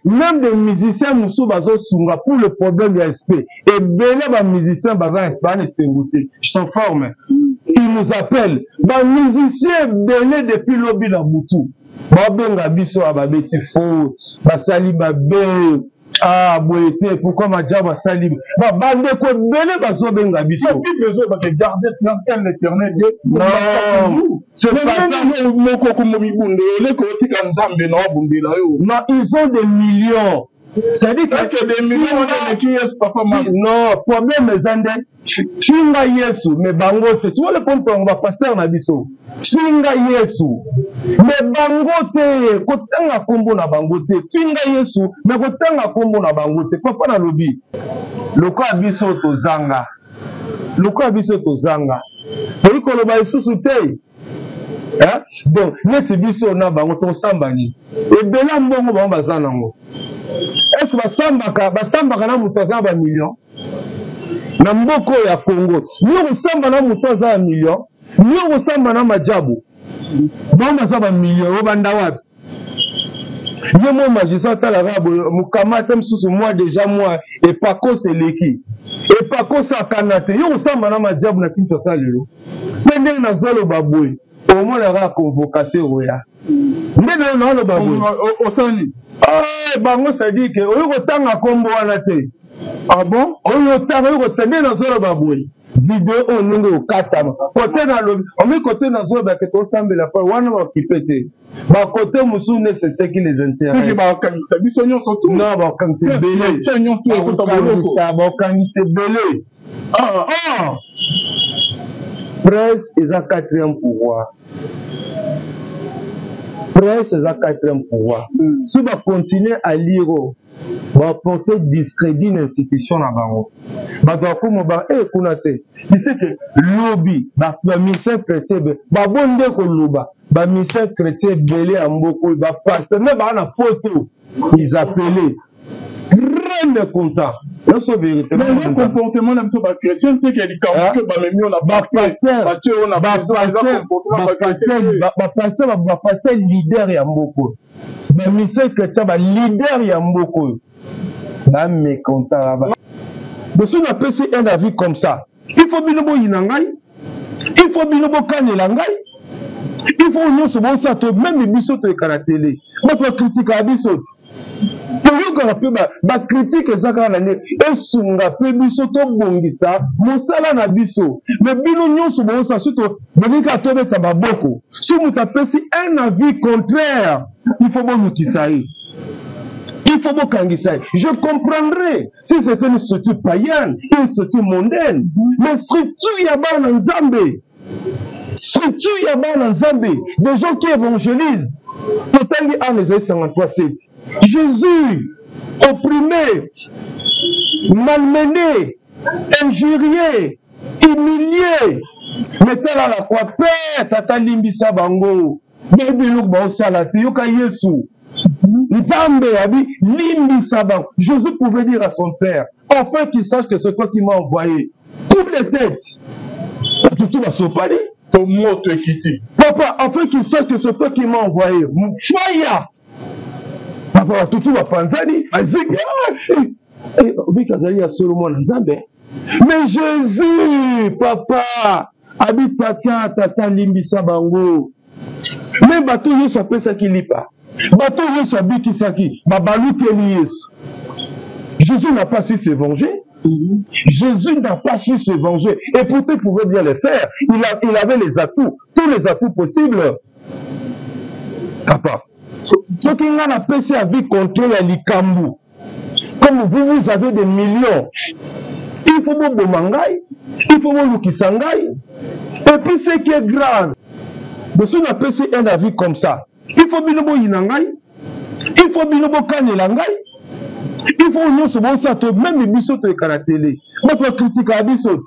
même des musiciens Moussou Bazo Sunga pour le problème de respect. Et Bélé, les musiciens Bazo Espagne, c'est goûté. Je t'informe. Ils nous appellent. Les musiciens Bélé depuis l'Obi la Boutou. Babenga Biso Ababeti Fo, Basali Babé. Ah, boité, pourquoi ma diable salim? Bande ko Bélé Bazo Benga Biso. Il n'y a plus besoin de garder silence qu'un l'éternel. Non, c'est pas ça. Non, ils ont des millions. C'est-à-dire que des millions qui est papa non, problème est zande. Finga Yesu, mais bangote. Tu vois le point on va passer en abisso. Finga Yesu, mais bangote. Kotanga kombo na bangote. Finga Yesu, mais kotanga kombo na bangote. Papa na lobi. Loko abisso to zanga. Loko abisso to zanga. Pour que le baïsou soute. Hein? Donc, net biso na bangote sambani. Et bela mbongo ba bazanango. Est-ce que basambaka na mutu aza ba million na mboko ya Congo niyo kosamba na mutu aza ya million niyo kosamba na majabu bango baza ba million oyo banda wapi ye mo magistrat talaka mukamata mosusu moi déjà moi epakos eleki epakos akana te yo kosamba na majabu na Kinshasa lelo mpe ndenge nazoloba boye omonaka convocation oya ndenge nazoloba boye osani bango c'est-à-dire que oyo kotanga kombo wana te. Ah bon? Oyo tanga oyo kotende na zolo baboy. Vidéo oningo okatama. Côté na lobi, omi côté na zolo ba ke to sambela pa wana ba kipete. Ba côté musune c'est ce qui les intéresse. C'est ba kanisa biso nyonso tout. Non, ba kanisa belé. C'est nyonso tout ekota boloko. Ça ba kanisa belé. Presse est à quatrième pouvoir. Presse est à quatrième pouvoir. Si on continue à lire, on va porter discrédit l'institution à Bango. Tu sais que lobby, le ministère chrétien, le ministère chrétien belé à Mboko, le pasteur, même à la photo, ils appelaient. Grand content. Mais le comportement de ce chrétien, c'est qu'il y a des cas que pasteur leader ya Mboko. Le ministère chrétien leader ya Mboko. Là, mécontent. De ce qu'on appelle un avis comme ça. Il faut bien le inangai. Il faut bien le kanelangai. Il faut nous se bon ça, même les bisous de karatéle. Notre critique à bisous. Ba critique ezaka na ne esunga pe biso to bongisa mosala na biso mais bino nyonso bo sa surtout bonika to beta baboko si muta pesi un avis contraire il faut bon kisaï il faut bon kangisaï je comprendrais si c'était une structure païenne une structure mondaine mais structure ya bana nzambe structure ya bana nzambe des gens qui évangélisent totangi en les 53:7 Jésus opprimé, malmené, injurié, humilié, mettant à la croix, Père, Tata Limbisa Bango, Bébilou Bansalati, Yoka Yesu, Nzambe Abi, Limbisa Bango. Jésus pouvait dire à son Père, enfin qu'il sache que c'est toi qui m'as envoyé. Coupe les têtes. Tout va se parler. Ton mot te quitte. Papa, enfin qu'il sache que c'est toi qui m'as envoyé. Fire. Papa, tout va panzani, mais Jésus, papa, habite tata limbisa bango. Mais bateau yo s'appelle ça qui lit pas. Bateau yo s'habille qui saki, babalou Kéliès. Jésus n'a pas su se venger. Jésus n'a pas su se venger. Et pourtant il pouvait bien le faire. Il avait les atouts, tous les atouts possibles. Papa. Ce qui n'a pas fait à vie contre les Likambu. Comme vous avez des millions, il faut vous Bomangai, il faut vous Lukisangai. Et puis ce qui est grave, de ce qu'on appelle un avis comme ça, il faut Binobo Inangai, il faut Binobo Kanelangai, il faut nous se bon ça, même les bisous de Karatélé. Notre critique à bisous.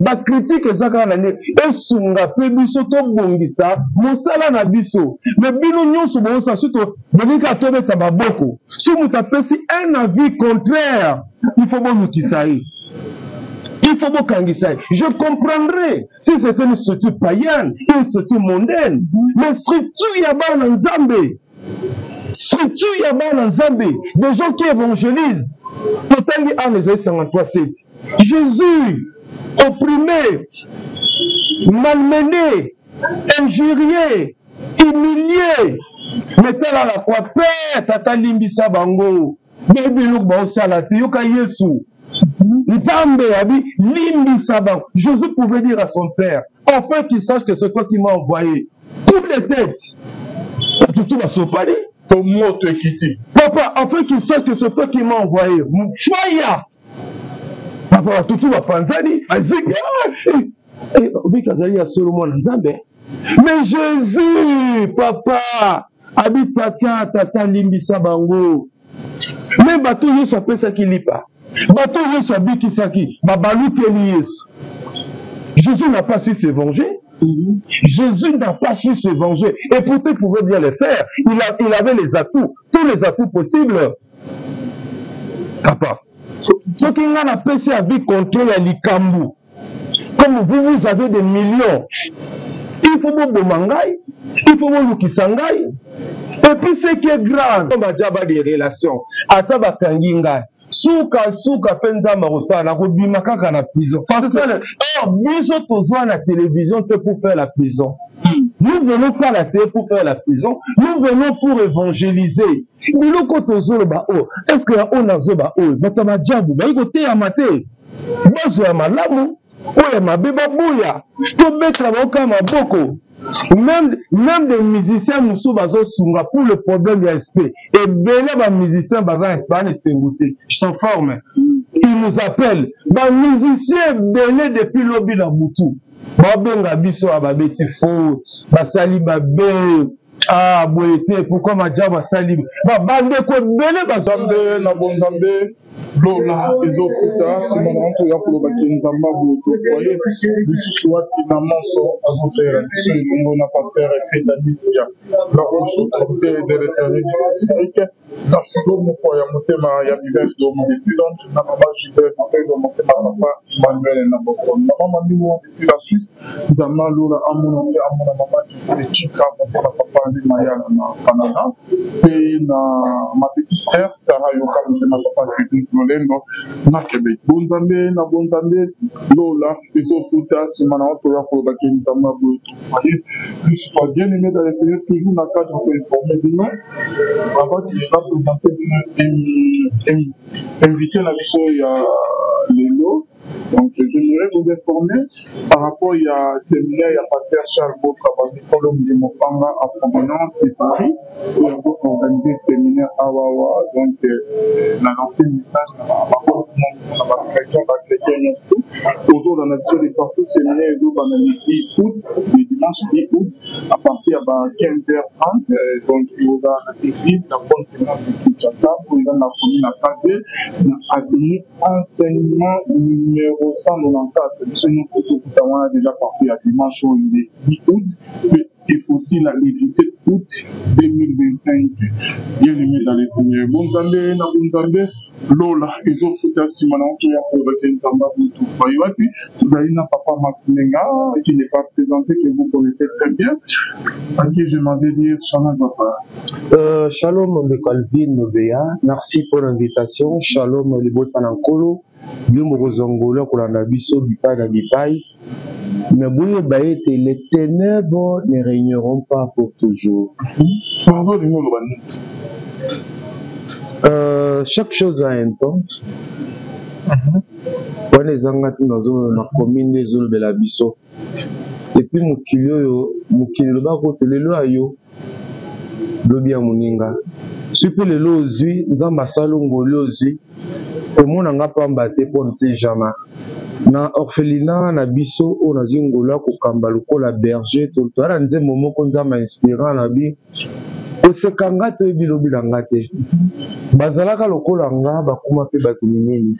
Ba critique ezaka na ne esunga pe biso to bongisa mosala na biso mais bino nyonso bo sa surtout bonika to beta baboko si muta pesi un avis contraire il faut bon kisaï il faut bon kangisaï je comprendrais si c'était une structure païenne une structure mondaine mais structure ya bana nzambe structure ya bana nzambe, des gens qui évangélisent. Totangi en Ésaïe 53:7. Jésus, opprimé, malmené, injurié, humilié, mettant à la croix, Père, tata limbisa bango, baby look baosala te, yoka Yesu. Nzambe abi limbisa bango. Jésus pouvait dire à son père, enfin qu'il sache que c'est toi qui m'as envoyé. Coupe les têtes. Tout va se parler. Papa, afin qu'il sache que c'est toi qui m'as envoyé. Fire! Papa, tout va panzani. Mais Jésus, papa, habite tata limbisa bango. Mais bateau yo s'appelle ça qui lit pas. Bateau yo s'habille qui saki. Babalou Yesu. Jésus n'a pas su se venger. Jésus n'a pas su se venger. Et pourtant, il pouvait bien le faire. Il avait les atouts, tous les atouts possibles. Papa, ce qui n'a pas pu à vie contre les Likambu. Comme vous avez des millions, il faut vous bomangai, il faut vous lukisangai. Et puis ce qui est grave, on va dire des relations. Ataba kanginga. Souka penza marosa na kobima kaka na prison. Parce que biso tozwa la télévision pour faire la prison. Nous venons pas la télé pour faire la prison. Nous venons pour évangéliser. Biloko tozolo ba o. Est-ce que on a zo ba o? Batama diabu ba ikote ya mate. Bazo ya malamu. Oya mabeba boya. To betra ba oka maboko. Même des musiciens moussou bazo sunga pour le problème de respect. Et belé ba musiciens bazo espagne s'engouter. Je t'informe. Ils nous appellent. Ba musiciens belé depuis lobby na Boutou. Ba benga biso ababeti faux. Ba sali ba be. Ah boyete pourquoi ma dia ba sali. Ba bande ko belé ba zambe na bonzambe. Lola ezofuta simonanto ya kuloba kinzamba buto voyez bisu wa finalement so azosera bisu ngo na pasteur Fezalisia la roche de l'éternel historique la fugo moko ya motema ya vivance do mon depuis donc na mama Gisèle de motema papa Emmanuel na Boston na mama Mimo depuis la Suisse nzamba lola amona mama Cécile Chika motema papa ndi Maya na Canada et na ma petite sœur Sarah Yoka motema papa Cécile Lendo na Québec. Bonzambe na bonzambe lola ezofuta simana oto ya fo bakeni nzamba boto. Voyez, je suis bien aimé dans les Seigneur toujours na cadre pour informer de nous. Avant qu'il va présenter invité la mission il y a Lelo. Donc, je voudrais vous informer par rapport à séminaire, il y a pasteur Charles Botra, Colombe de Mopanga à provenance de Paris, où il a organisé séminaire à Wawa. Donc, il a lancé un message à la chrétien, toujours dans la nation de partout, séminaire, il va le 10 août, le dimanche 10 août, à partir de 15h30. Donc, il va à l'église, la bonne séminaire de Kinshasa, pour il va la commune à Kade, à donner enseignement numéro 194. Ce nous a déjà parti à dimanche le 10 août. Et aussi le 17 août 2025. Bien aimé dans les seigneurs. Bonzambe, na bonzambe, Lola, ils ont foutu à Simon Antoya pour le Nzamba Boutou. Et puis, vous avez un papa Maximenga qui n'est pas présenté, que vous connaissez très bien. À qui je m'avais dit, Shalom papa. Shalom de Calvin Nobea. Merci pour l'invitation. Shalom le beau Panankolo. Bien Morozongola pour la biso du pas dans détail. Mais vous voyez que les ténèbres ne régneront pas pour toujours. Chaque chose a un temps. Pour les angati dans la commune des zones de la biso. Et puis mukilo ba ko telelo ayo lobi ya muninga. Supe lelo ozui nzamba salongo lozi. Omona nga pamba te pour ne sait jamais. Na orphelinat na biso o na zingola ko kamba lokola berger to ara nze momo ko nzama inspirant na bi o sekanga te bilobi langa te bazalaka lokola nga bakuma pe bato minene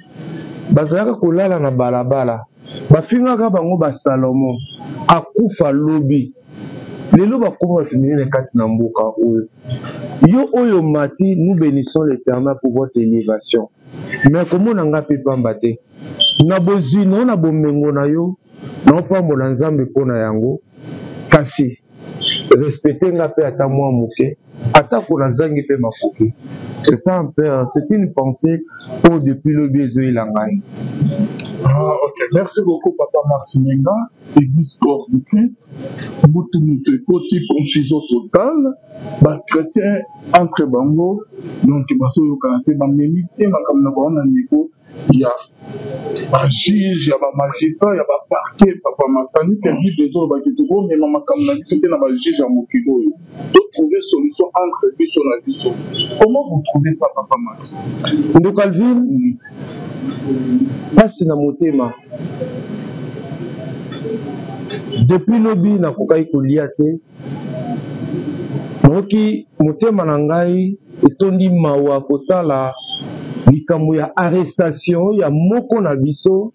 bazalaka kolala na balabala bafingaka bango ba Salomo akufa lobi lelo bakuma bato minene kati na mboka oyo yo oyo mati nous bénissons l'Éternel pour votre élévation mais comment nga pe pamba te na bozino na bomengo na yo na opambola nzambe mpona yango kasi respecte nga pe ata mwa moke Atako na zangi pe mafoki. C'est ça un peu, c'est une pensée pour depuis le biais de l'angai. Ok, merci beaucoup Papa Martininga, Église Corps du Christ. Boutou Mouté, côté confusion totale, bah chrétien entre bango, donc baso yo kanate ba memiti makam na ba na niveau il y a un juge, il y a un magistrat, il y a un parquet, Papa Mastandis, qui a dit des autres, mais maman Kamnadi, c'était un juge à Mokido. De trouver solution entre Bisso et Bisso. Comment vous trouvez ça, Papa Max? Donc, Alvin, passe na motema. Depuis lobby, na kokai koliate. Moki, motema nangai, etondi mawa kotala. Likambo ya arrestation ya moko na biso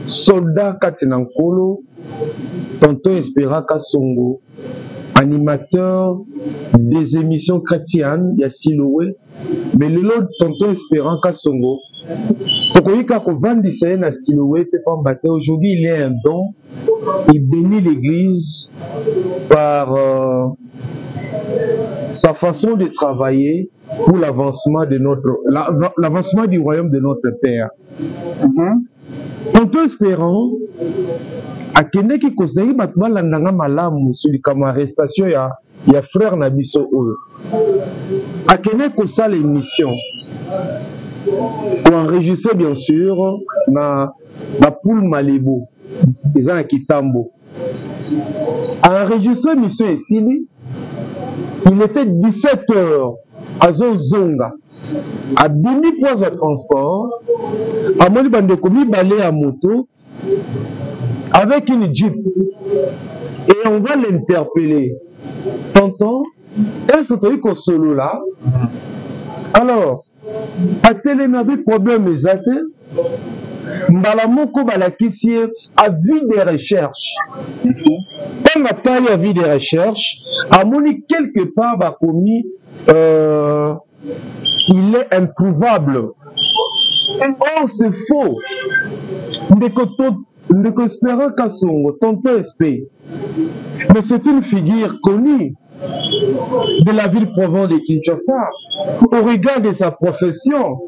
soldat kati na nkolo tonton Espera Kasongo, animateur des émissions chrétiennes ya Siloé, mais lelo tonton Espera Kasongo tokoyika kovandisa ye na Siloé te pamba te. Aujourd'hui il est un don, il bénit l'église par sa façon de travailler pour l'avancement de l'avancement du royaume de notre Père. Tonton Espérant akende ki kozali bato balandanga malamu sur likama arrestation ya frère na biso oyo. Akende kosala émission pour enregistrer bien sûr na poule Malebo eza na Kitambo. Enregistrer mission esili, il était 17h à Zonga, à Bini pour le transport, à Moni Bandekomi balé à moto, avec une jeep. Et on va l'interpeller. Tonton, est-ce que tu as eu solo là? Alors, à Télémabi, problème exact. Mbalamoko balakisi a vu des recherches. On a taillé à vie des recherches. A moni quelque part va commis, il est improuvable. Or c'est faux. Ndeko Espera Kasongo, tonton SP. Mais c'est une figure connue de la ville province de Kinshasa. Au regard de sa profession,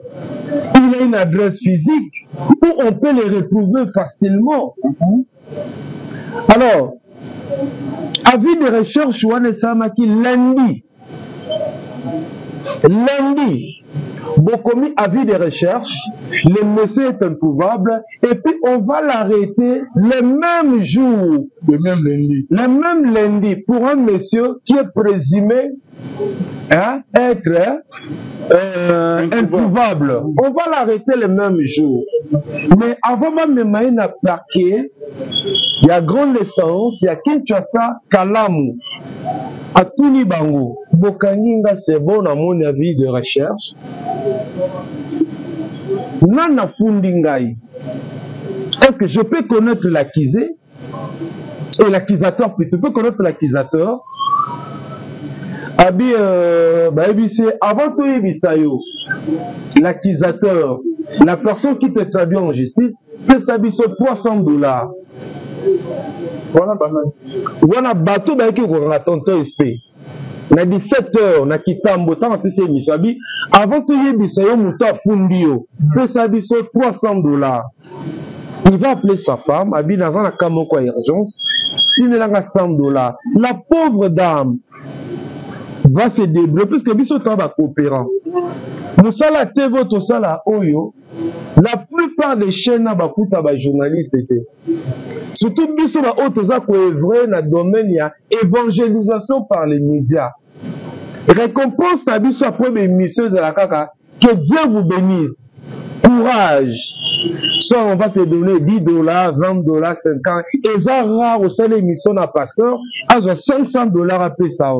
il a une adresse physique où on peut les retrouver facilement. Alors, avis de recherche, lundi, Bokomi avis de recherche, le monsieur est improuvable, et puis on va l'arrêter le même jour, le même lundi, pour un monsieur qui est présumé être improuvable. On va l'arrêter le même jour. Mais avant même de parquet, il y a grande distance, il y a Kinshasa, Kalamu, à Tuni Bango. Bokaninga, c'est bon à mon avis de recherche. Nana Fundingai. Est-ce que je peux connaître l'accusé et l'accusateur plutôt? Je peux connaître l'accusateur. Abi, avant tout Ibisayo, l'accusateur, la personne qui te traduit en justice, peut s'habiller sur $300. Voilà, bateau qui est tonton SP. Na 17h, na Kitambo, tant que c'est émission. Avant tout Ibisayo, Mouta Fundio, peut s'habiller sur $300. Il va appeler sa femme, Abi dans la Kamoko urgence, il est là à $100. La pauvre dame va se développer parce que biso taba coopérant. Nous sala TV to sala oyo, la plupart des chaînes ba futa ba journalistes étaient. Surtout biso ba otoza ko œuvrer na domaine ya évangélisation par les médias. Récompense na biso après émission de la kaka, que Dieu vous bénisse. Courage. Soit on va te donner $10, $20, 50. Et ça rare au sein de l'émission na pasteur, à $500 à payer ça.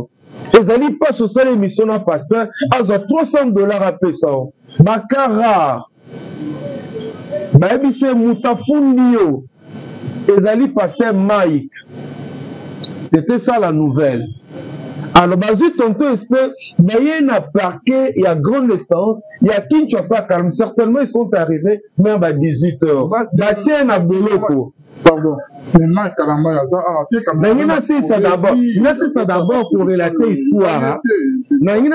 Et ça n'est pas sur cette émission à pasteur, à $300 à payer ça. Makara. Baby c'est Moutafundio. Et ça n'est pasteur Mike. C'était ça la nouvelle. Alors, bazui tonton espère, baye na parquet, il y a grande distance, il y a Kinshasa calme, certainement ils sont arrivés même à 18h. Bâtien na boloko. Pardon. Maintenant, Kalamba Yaza, c'est ça d'abord pour relater l'histoire.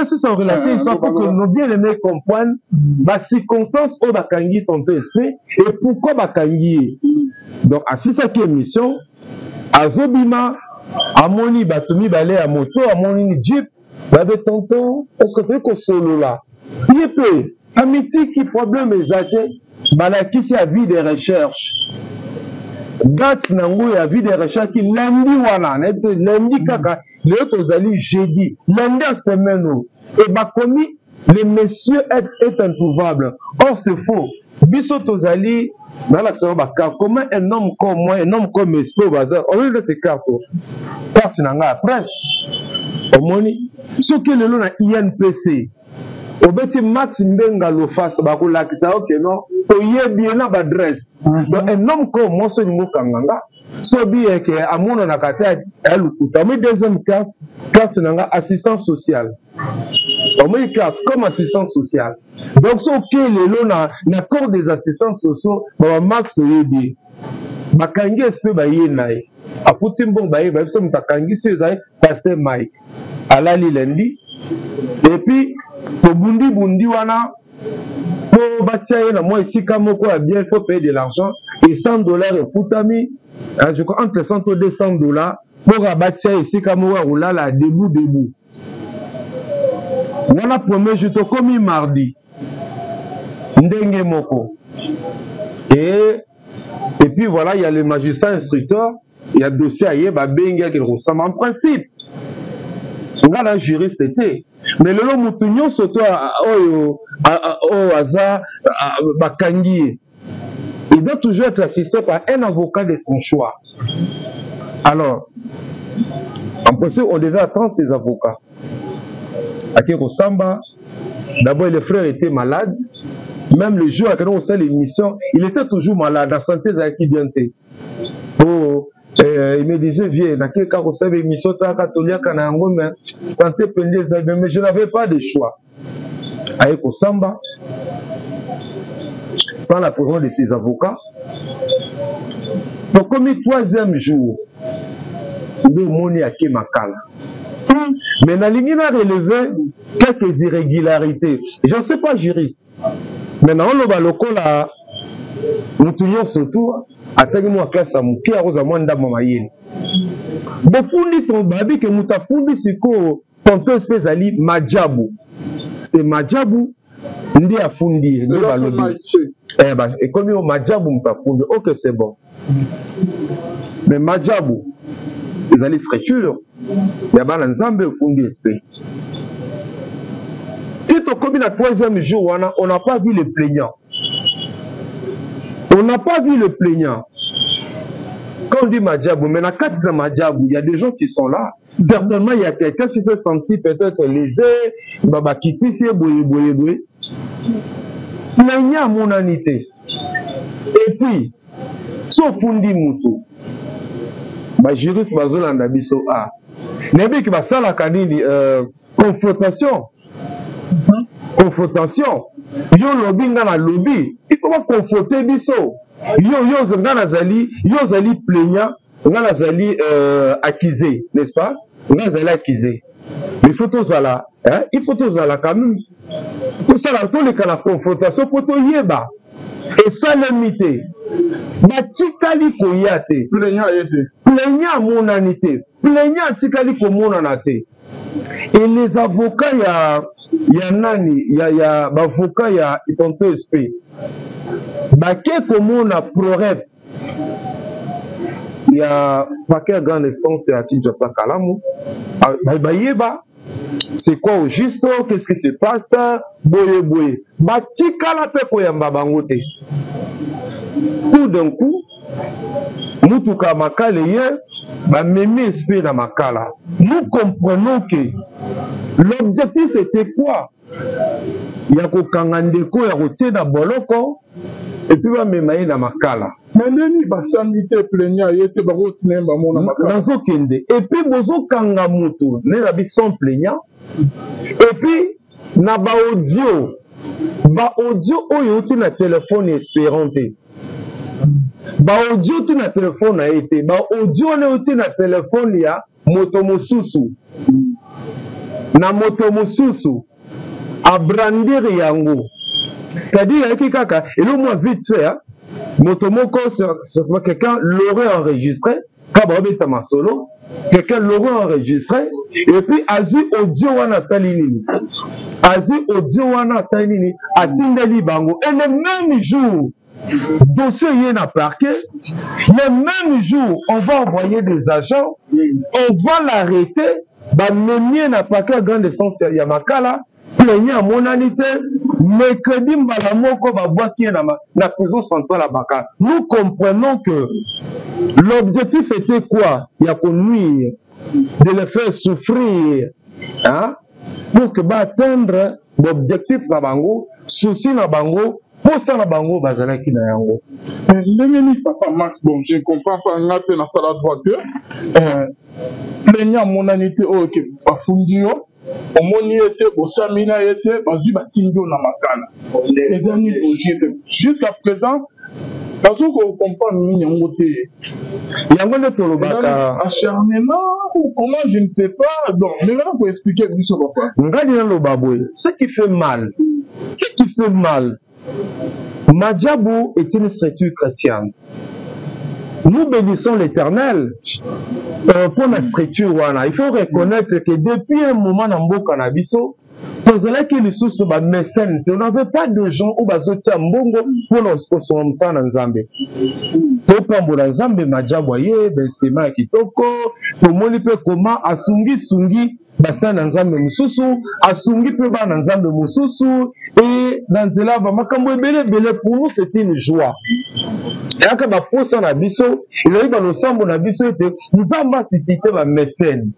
C'est ça pour relater l'histoire pour que nos bien-aimés comprennent la circonstance où Bakangi tonton esprit et pourquoi Bakangi. Donc, à ça qui est mission, à Zobima, à Moni Batumi Balé à moto, à Moni Jeep, Babé tonton, est-ce que tu es solo là? Il peut, amitié qui problème est athée, Balaki c'est à vie des recherches. Date nango ya vie des recherches qui lundi wana lundi kaka le tozali jeudi lundi à semaine et bakomi le monsieur est introuvable. Or c'est faux. Biso tozali dans l'action baka comment un homme comme moi, un homme comme Espo bazar au lieu de ces cartes carte nanga presse omoni ce que le nom na INPC obeti Max Mbenga lo face bakolakisa ok non oyebi na adresse donc un homme comme moi so ningo kanganga so bien que amono na kata elukuta mi deuxième carte nanga assistance sociale omi carte comme assistance sociale donc so que le lot na corps des assistants sociaux ba Max oyebi bakangi esprit ba yenaye afuti mbong ba yebi so mutakangi si ezai pasteur Mike alali lundi et puis pour bundi wana pour bâtir la moi ici comme quoi bien il faut payer de l'argent et $100 et foutami je crois entre 100 et $200 pour bâtir ici comme ou là la debout voilà premier jour to comme mardi ndenge moko et puis voilà il y a le magistrat instructeur il y a dossier à yeba benga qui ressemble en principe on a un juriste était mais le lot moutonnion surtout au hasard bakangi il doit toujours être assisté par un avocat de son choix. Alors en principe on devait attendre ces avocats à Kirosamba. D'abord les frères étaient malades, même le jour à quand on fait l'émission il était toujours malade, la santé qui bien était. Il me disait, viens, dans quel cas vous savez, émission catholique, santé pendeuse, mais je n'avais pas de choix. Avec Osamba, sans la présence de ses avocats. Donc, comme le troisième jour, de Moni Ake Makala. Mais Nalingi a relevé quelques irrégularités. Je ne suis pas juriste. Maintenant, on va le coller, nous tournons surtout. Attends moi classe à mon qui a rosa mwanda mamayeni. Bofundi ton babi que mutafundi siko tonton espèce ali majabu. C'est majabu ndi afundi ndi balobi. Et comme yo majabu mutafundi, OK c'est bon. Mais majabu les ali structure ya bana nzambe fundi esprit. Si to comme la troisième jour on n'a pas vu le plaignant. On n'a pas vu le plaignant. Quand on dit Madjabou, mais dans le cadre de Madjabou, il y a des gens qui sont là. Certainement, il y a quelqu'un qui s'est senti peut-être lésé, Baba Kitisi, Boye. Plaignant mon anité. Et puis, sauf Fundi Moutou, juriste Bazolanda Biso A. Nebi qui va ça la canine, confrontation. Confrontation. Yo lobby ngana lobby. Il faut pas confronter biso. Yo ngana zali plaignant, ngana zali accusé, n'est-ce pas? Ngana zali accusé. Mais il faut tout ça là, hein? Il faut tout ça là quand même. Tout ça là, tout le cas la confrontation pour tout yeba. Et ça l'imité. Batikali koyate. Plaignant yete. Plaignant monanité. Plaignant tikali ko monanate. Et les avocats, il y a nani, il y a avocat, il y a tonton SP. Baké comme on a prorep. Il y a paquet grande instance à Kinshasa Kalamu. Bayeba, c'est quoi au juste? Qu'est-ce qui se passe? Boye. Batika la pe koyamba bangote. Tout d'un coup, Mutuka Makala meme esprit dans Makala. Nous comprenons que l'objectif c'était quoi? Il y a Kokangandeko, il y a Rotier dans Boloko, et puis va memailler dans Makala. Mais nani basamite plaignant yete bakotine bamona makala. Nazo kende. Et puis bozo kanga mutu, ne la bi son plaignant. Et puis na ba audio oyo ti na téléphone espérante. Ba audio ti na téléphone a été, ba audio ne ti na téléphone ya moto mosusu. Na moto mosusu a brandir yango. C'est-à-dire que kaka, et le moins vite fait, hein, motomoko, quelqu'un l'aurait enregistré, solo, quelqu'un l'aurait enregistré, et puis azu audio wana salini, atindeli bango, et le même jour, dossier y na parquet, le même jour, on va envoyer des agents, on va l'arrêter, bah même na parquet à grande essence Yamakala, plaignant à mon anité, mercredi mbalamoko babwaki na prison centrale à Baka. Nous comprenons que l'objectif était quoi? Il y a qu'on nuire, de les faire souffrir, hein? Pour que atteindre l'objectif na bango, souci na bango, pour ça na bango bazalaki na yango. Ndengeni papa Max, bon, je comprends pas ngape na sala droite. Plaignant mon anité o ke bafundio. Omoni était bosamina était bazu batingo na makala. Les amis jusqu'à présent parce qu'on comprend yango te. Yango ne tolobaka acharnement ou comment je ne sais pas. Donc mais là pour expliquer biso papa. Ngadi na lobabwe. Ce qui fait mal. Madjabou est une structure chrétienne. Nous bénissons l'Éternel pour la structure. Il faut reconnaître que depuis un moment dans le Canabiso, on n'avait pas de gens où bazotia mbongo pour nous consommer ça dans Zambie. Topambo dans Zambie, Madjaboye, Bensema Kitoko, pour moi, comment asungi bassin dans Zambie mususu, asungi pe ba dans Zambie mususu, et dans cela, makambo bele pour nous c'était une joie. Et quand ba posa na biso, il a eu dans le sambo na biso était nous avons suscité ba mécène.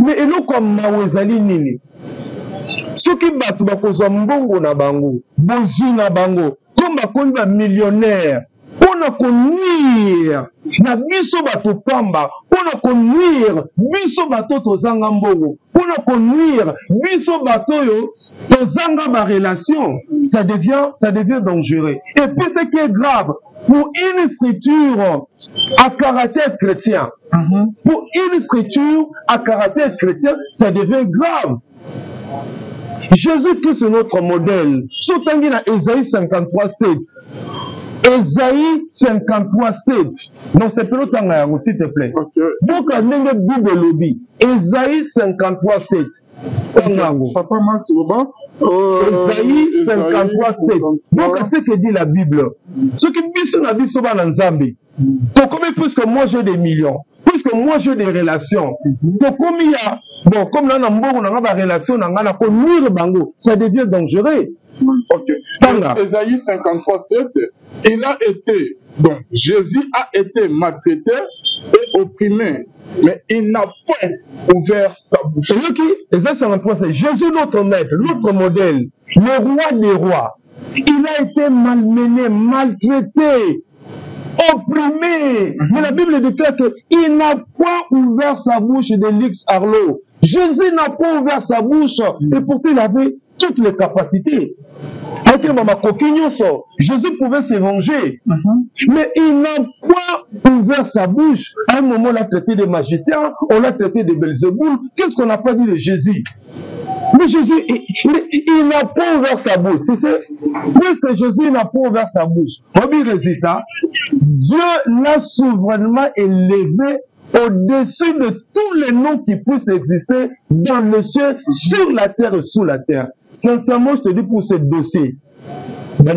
Mais et nous comme mawezali nini. Soki batu bakozwa mbongo na bango, bozi na bango, comme bakoni ba millionnaire. On a connuire na biso bato pamba, on a connuire biso bato tozanga mbongo, on a connuire biso bato yo tozanga ba relation, ça devient dangereux. Et puis ce qui est grave, pour une structure à caractère chrétien, pour une structure à caractère chrétien, ça devient grave. Jésus-Christ est notre modèle. Sotangi na Ésaïe 53:7. Ésaïe 53:7. Non, c'est plus tanga, s'il te plaît. Donc, on a une Bible lobby. Ésaïe 53:7. Papa Max, Ésaïe 53:7. Donc, ce que dit la Bible. Ce qui dit la Bible, c'est dans Zambie. Donc, puisque moi j'ai des millions, puisque moi j'ai des relations, donc comme il y a, bon, comme là, on a des relations, ça devient dangereux. Ok. Ésaïe 53:7, il a été, donc Jésus a été maltraité et opprimé, mais il n'a pas ouvert sa bouche. Ésaïe 53:7, Jésus notre maître, notre modèle, le roi des rois, il a été malmené, maltraité, opprimé. Mais la Bible déclare qu'il n'a pas ouvert sa bouche de Lix Arlo. Jésus n'a pas ouvert sa bouche et pourtant il avait toutes les capacités. Jésus pouvait se venger, mais il n'a pas ouvert sa bouche. À un moment, on l'a traité de magicien, on l'a traité de Belzéboul. Qu'est-ce qu'on n'a pas dit de Jésus? Mais Jésus, il n'a pas ouvert sa bouche. Tu sais, puisque Jésus n'a pas ouvert sa bouche, résultat, Dieu l'a souverainement élevé au-dessus de tous les noms qui puissent exister dans le ciel, sur la terre et sous la terre. Sincèrement, je te dis pour ce dossier, nous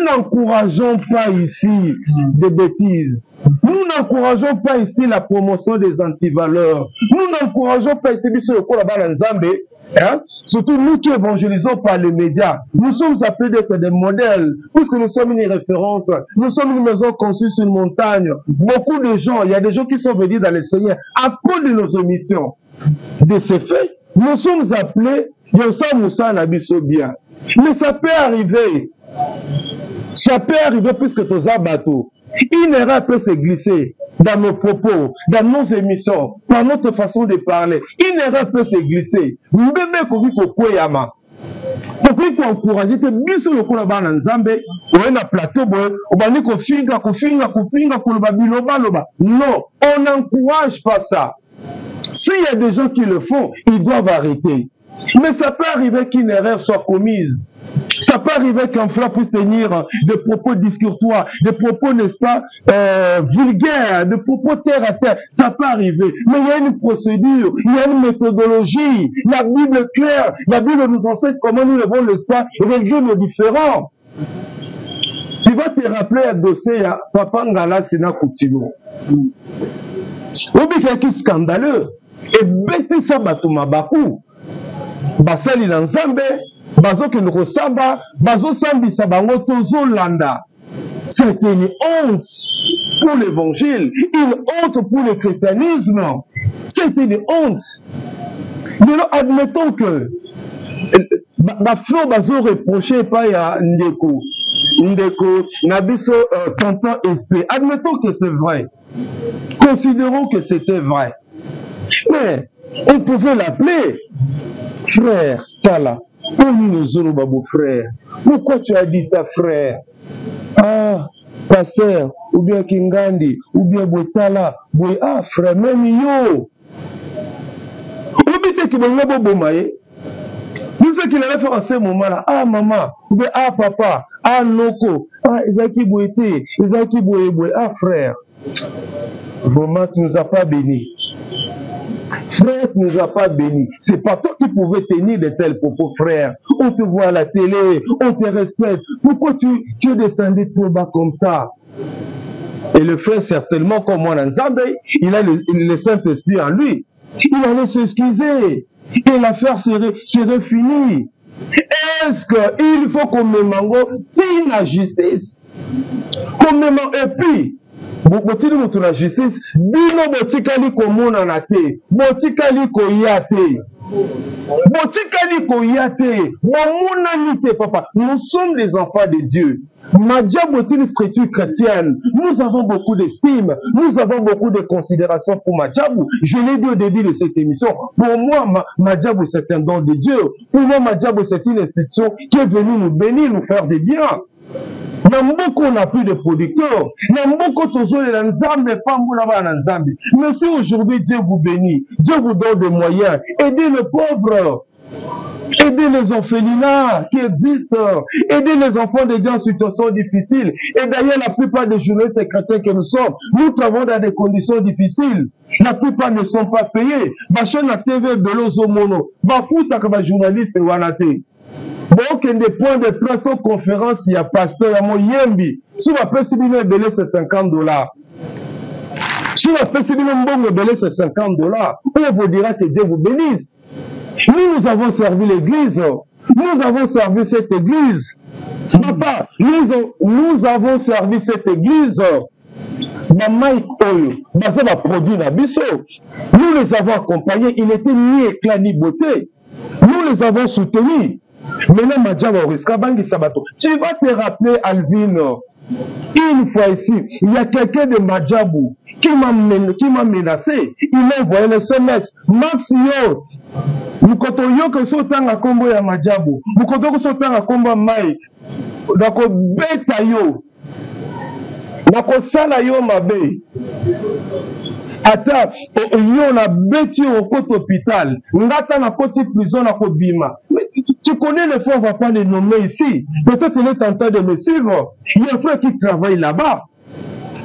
n'encourageons pas ici des bêtises. Nous n'encourageons pas ici la promotion des antivaleurs. Nous n'encourageons pas ici hein? Surtout nous qui évangélisons par les médias. Nous sommes appelés d'être des modèles, puisque nous sommes une référence. Nous sommes une maison conçue sur une montagne. Beaucoup de gens, il y a des gens qui sont venus dans le Seigneur à cause de nos émissions. De ces faits, nous sommes appelés, bien. Mais ça peut arriver. Ça peut arriver puisque tous les bateaux. Une erreur peut se glisser dans nos propos, dans nos émissions, dans notre façon de parler. Une erreur peut se glisser. Mbebe koki kokweyama. Donc il faut encourager que biso yokola bana nzambe, ou na plateau boy, ou bani kofinga koloba biloba loba. Non, on n'encourage pas ça. S'il y a des gens qui le font, ils doivent arrêter. Mais ça peut arriver qu'une erreur soit commise. Ça peut arriver qu'un frère puisse tenir des propos discourtois, des propos, n'est-ce pas, vulgaires, des propos terre à terre. Ça peut arriver. Mais il y a une procédure, il y a une méthodologie. La Bible est claire. La Bible nous enseigne comment nous devons, n'est-ce pas, régler nos différends. Tu vas te rappeler à dossier à Papa Ngala Sina Koutilo. Obi qui scandaleux. Et bêtise ça batuma bakou. Basali na Nzambe. Bazo qui nous ressemble, bazo sambi sabango tozo landa. C'est une honte pour l'évangile, une honte pour le christianisme. C'est une honte. Mais nous admettons que ma frère bazo reproché par ya Ndeko, Nabiso, tonton SP. Admettons que c'est vrai. Considérons que c'était vrai. Mais on pouvait l'appeler frère Tala. Oh, nous babo frère. Pourquoi tu as dit ça, frère? Ah, pasteur, ou bien Kingandi, ou bien Botala, ah, frère, même yo. Ou bien qui m'a bomaye. C'est ce qu'il allait faire à ce moment-là. Ah, maman, ou bien ah, papa, ah, Noko, ah, Isaki Bouete, Isaki Boué, ah, frère. Vraiment, tu nous as pas bénis. Frère, tu ne nous as pas bénis. C'est pas toi qui pouvais tenir de tels propos, frère. On te voit à la télé, on te respecte. Pourquoi tu es descendu trop bas comme ça? Et le frère, certainement, comme moi, Nzambe, il a le Saint-Esprit en lui. Il allait s'excuser. Et l'affaire serait finie. Est-ce qu'il faut qu'on me mango tine la justice? Qu'on me mango, et puis, botili mutu na justice bino botikali komona na te botikali koya te bomonani te papa. Nous sommes des enfants de Dieu. Madjabou est une structure chrétienne. Nous avons beaucoup d'estime, nous avons beaucoup de considération pour Madjabou. Je l'ai dit au début de cette émission. Pour moi, Madjabou c'est un don de Dieu. Pour moi, Madjabou c'est une institution qui est venue nous bénir, nous faire des biens. Namboko on n'a plus de producteurs. Namboko toujours les Nzambe, Nzambe. Mais si aujourd'hui Dieu vous bénit, Dieu vous donne des moyens, aidez les pauvres, aidez les orphelinats qui existent, aidez les enfants de Dieu en situation difficile. Et d'ailleurs, la plupart des journalistes chrétiens que nous sommes, nous travaillons dans des conditions difficiles. La plupart ne sont pas payés. Bachan la TV Belozo Mono, Bafouta comme journaliste Wanate. Donc, il y a des points de plateau conférence, il y a pasteur, il y a mon Yembi. Si on appelle Sibino Belé, c'est $50. Si on appelle Sibino Mbongo Belé, c'est $50. On vous dira que Dieu vous bénisse. Nous avons servi l'église. Nous avons servi cette église. Papa, nous avons servi cette église. Mike Oyo, va produire la biso. Nous les avons accompagnés. Il n'était ni éclat ni beauté. Nous les avons soutenus. Maintenant, Madjaba Oriska Bangi Sabato. Tu vas te rappeler, Alvin, une fois ici, il y a quelqu'un de Madjabou qui m'a menacé. Il m'a envoyé le SMS. Max Yo, nous comptons que ce temps à combo ya Madjabou. Nous comptons que ce temps à combo Mike. D'accord, bêta yo. D'accord, sala yo mabe. Attends, yo na bêti au côté hôpital. Ngata na côté prison na Kobima. Tu connais les frères, on ne va pas les nommer ici. Peut-être qu'il est en train de me suivre. Il y a un frère qui travaille là-bas.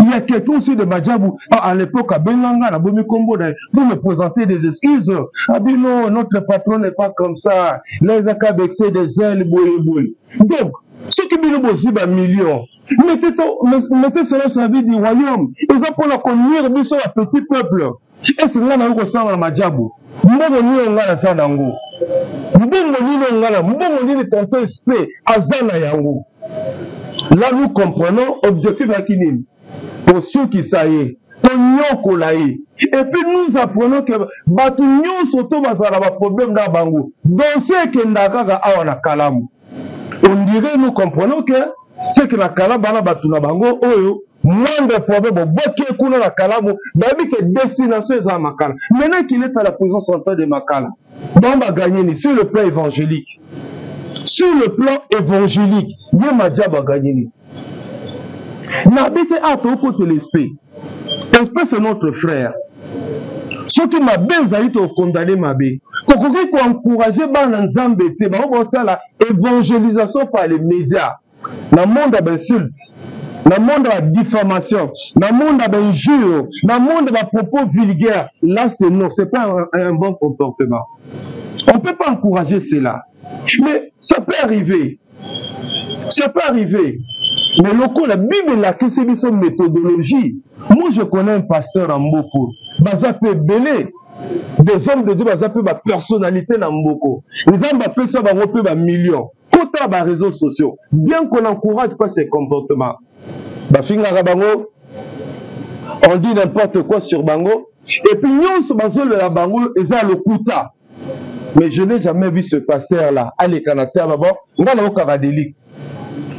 Il y a quelqu'un aussi de Madjabou. À l'époque, à Benanga, à Bomi Kombo, pour me présenter des excuses. Ah bien non, notre patron n'est pas comme ça. Les acabexés des ailes, boui. Donc, ceux qui viennent aussi un million, mettez cela sur la vie du royaume. Ils ont pour la conduire, ils sont un petit peuple. Et c'est là qu'on ressemble à Madjabou. Mbongo nini ngana sa nango. Mbongo nini ngana, mbongo nini tonton SP azana yango. Là nous comprenons objectif à kinini. Pour ceux qui ça y est, tonyoko la y. Et puis nous apprenons que batu nyonso to bazala ba problème na bango. Donc c'est que ndaka ga awana kalamu. On dirait nous comprenons que c'est que la Kalabana Batuna Bango, moindre problème, beaucoup kuna la Kalabo, babi que destination est à Makala. Maintenant qu'il est à la prison centrale de Makala, on va gagner sur le plan évangélique. Sur le plan évangélique, Yemadia va gagner. N'habite à ton côté l'esprit. L'esprit c'est notre frère. Ce qui m'a bien zaï te condamné ma bé. Quand on encourage ban Nzambe te, on ça la évangélisation par les médias. Dans le monde d'insulte, dans le monde de diffamation, dans le monde d'injure, dans le monde de propos vulgaires, là c'est non, c'est pas un bon comportement. On ne peut pas encourager cela. Mais ça peut arriver. Ça peut arriver. Mais le la Bible là, que c'est une méthodologie. Moi je connais un pasteur en Mboko. Baza peut belé. Des hommes de Dieu, baza peut ma personnalité en Mboko. Les hommes appellent ça un million. Côté des réseaux sociaux. Bien qu'on n'encourage pas ces comportements. On dit n'importe quoi sur Bango. Et puis nous sommes la Bango et ça le Kouta. Mais je n'ai jamais vu ce pasteur-là. Allez, Canada, d'abord, on a le Caradélix.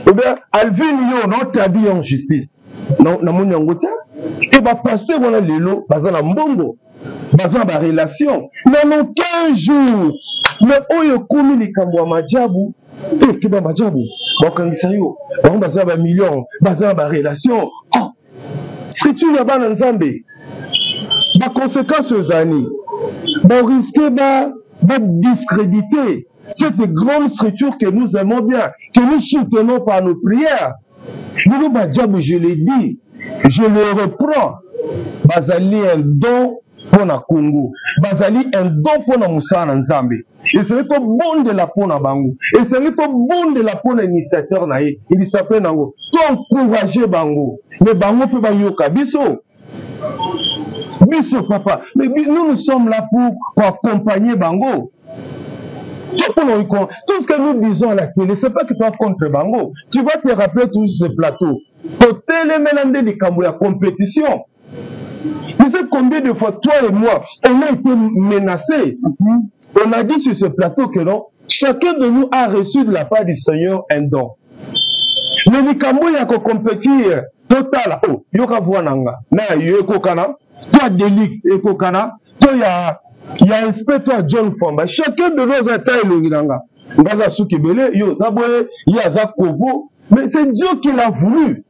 Eh bien, Alvin Yo, non, t'habille en justice. Non, non, non, et bah, pasteur, on a les lots, basé en Mbongo, basé en relation. Non, 15 jours. Mais, oh, yo, comme les Kamboua Madjabou, et qui va Madjabou, bon, quand il s'agit, on basé en million, basé en relation. Oh, scripture, il y a pas dans Zambé. La conséquence aux années, on risque de discréditer cette grande structure que nous aimons bien, que nous soutenons par nos prières. Nous, je l'ai dit, je le reprends. Bazali un don pour la Congo. Bazali un don pour la Moussa Nzambe. Et c'est le bon de la pour la Bango. Et c'est le bon de la pour l'initiateur naïe. Il s'appelle Nango. Toi encourager Bango. Mais Bango peut pas yoka biso. Biso papa. Mais nous sommes là pour accompagner Bango. Tout ce que nous disons à la télé, c'est pas que tu es contre Bango. Tu vas te rappeler tout ce plateau. Pour télémélander les Cambouis à compétition. Tu sais combien de fois, toi et moi, on a été menacés. On a dit sur ce plateau que non, chacun de nous a reçu de la part du Seigneur un don. Mais les Cambouis à compétir, total, oh, yoka voananga, na yoko kana, toi Delix et Kokana, toi il y a un inspecteur John Fomba. Chacun de nos états est l'Ongiranga. Ngaza Soukibele, yo, Zaboye, Yaza Kovo. Mais c'est Dieu qui l'a voulu.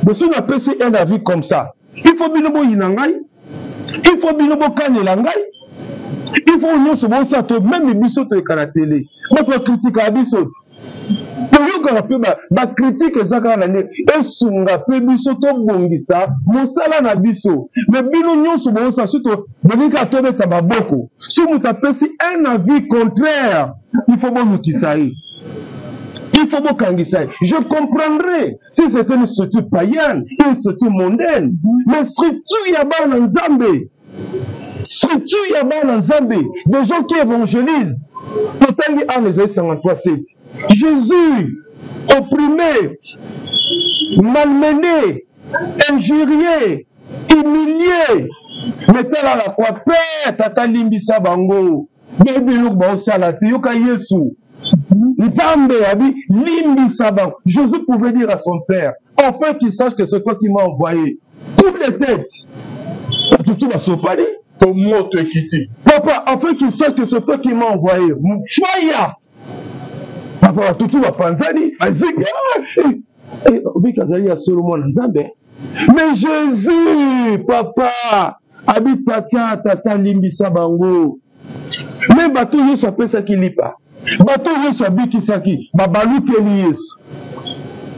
De ce qu'on appelle un avis comme ça. Il faut binobo Yinangai. Il faut binobo Kanelangai. Il faut nous se bon ça, même les bisous de la télé. Moi, tu critiques à bisous. Ma critique est ça quand on est sunga pe biso to bongisa mosala na biso mais bino nyonso bon ça surtout bonika tobe tababoko si muta pesi un avis contraire il faut bon kisaï il faut bon kangisaï je comprendrais si c'était une structure païenne une structure mondaine mais structure ya bana nzambe structure ya bana nzambe des gens qui évangélisent totangi en les 53:7 Jésus opprimé, malmené, injurié, humilié, mettait à la croix, Père, tata limbisa bango, baby look ba salate, yoka Yesu, Nzambe abi limbisa bango. Jésus pouvait dire à son père, enfin qu'il sache que c'est toi qui m'as envoyé. Coupe les têtes, tout va s'oppaler. Ton mot te quitte. Papa, enfin qu'il sache que c'est toi qui m'as envoyé. Fire! Papa, tout va panzani, mais Jésus, papa, habite tata limbisa bango. Mais bateau yo s'appelle ça qui lit pas. Bateau yo s'habille qui saki, babalou Kéliès.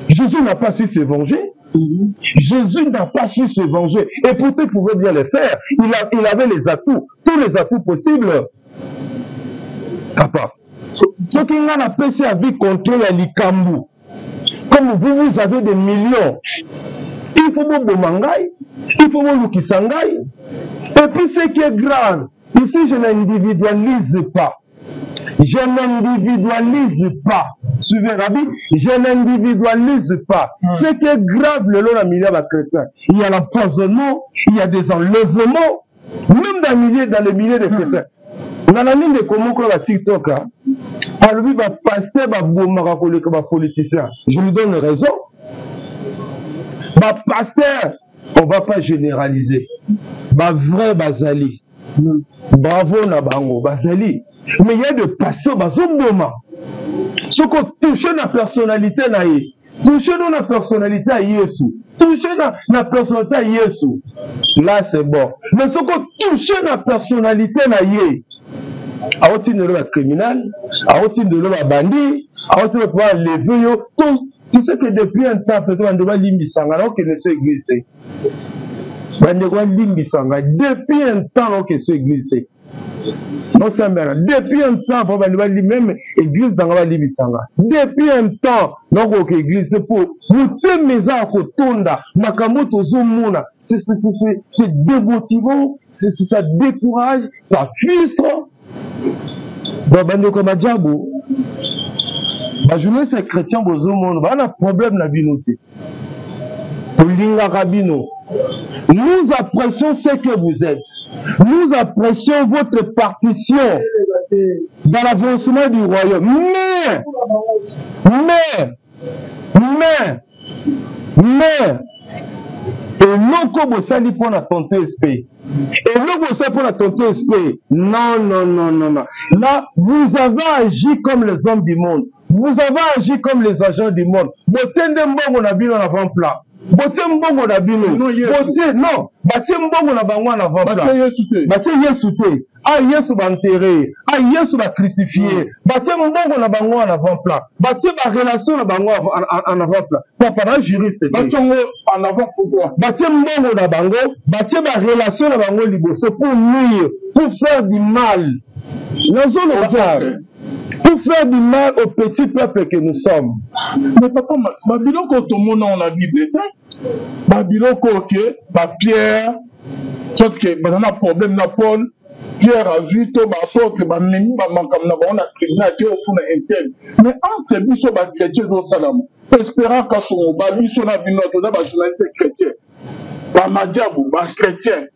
Jésus n'a pas su se venger. Jésus n'a pas su se venger. Et pourtant, il pouvait bien le faire. Il avait les atouts, tous les atouts possibles. Papa. Ce qui n'a pas pu à vie contre les Likambu. Comme vous avez des millions. Il faut vous Bomangai, il faut vous Lukisangai. Et puis ce qui est grave, ici je n'individualise pas. Je n'individualise pas. Suivez Rabbi, je n'individualise pas. Ce qui est grave, le long de la chrétien, il y a l'empoisonnement, il y a des enlèvements, même dans les milliers des chrétiens. Dans la ligne de comment la TikTok, Alors lui, va passer, va bomber koleka ba politicien. Je lui donne raison. Ba pasteur, on va pas généraliser. Ba vrai bazali. Bravo na bango bazali. Mais il y a des pasteurs bazo bomba. Ce qu'on touche la personnalité na ye. Toucher dans la personnalité à Yesu. Toucher dans la personnalité à Yesu. Là, c'est bon. Mais ce qu'on touche la personnalité à Yesu. A outil de l'eau criminel, a outil de l'eau bandit, a outil de pouvoir lever yo. Tu sais que depuis un temps, peut-être on doit limbisanga, alors que c'est église. Depuis un temps, alors que c'est église. Non, c'est bien. Depuis un temps, pour même église dans la Libisanga. Depuis un temps, donc église pour vous mes à Kotonda, Nakamoto Zomuna, c'est démotivant, ça décourage, ça frustre. Bando comme Djabou, la jeunesse chrétienne, vous avez un problème na binoté. Nous apprécions ce que vous êtes. Nous apprécions votre partition dans l'avancement du royaume. Mais, et non comme vous savez pour la tenter esprit. Et non comme ça pour la tenter esprit. Non. Là, vous avez agi comme les hommes du monde. Vous avez agi comme les agents du monde. Vous tenez bon, on a bien en avant-plan. Botie mbongo na bino. Botie non. Batie mbongo na bango na avant-plan. Batie Yesu te. Ah Yesu ba enterré. Ah Yesu ba crucifié. Batie mbongo na bango en avant-plan. Batie ba relation na bango en avant-plan. Papa na juriste. Batie en avant pourquoi? Batie mbongo na bango. Batie ba relation na bango liboso pour nuire, pour faire du mal. Nous allons pour faire du mal au petit peuple que nous sommes. Mais papa Max, Babiloko tout le monde on a Bible. Babiloko que Pierre, sauf que on a problème na Paul, Pierre a vu tout apôtre, même comme on a tribunal qui au fond interne. Mais entre biso ba chrétien au salam. Espérant qu'à son babiso na bino to da ba journaliste chrétien. Ba madiabu ba chrétien.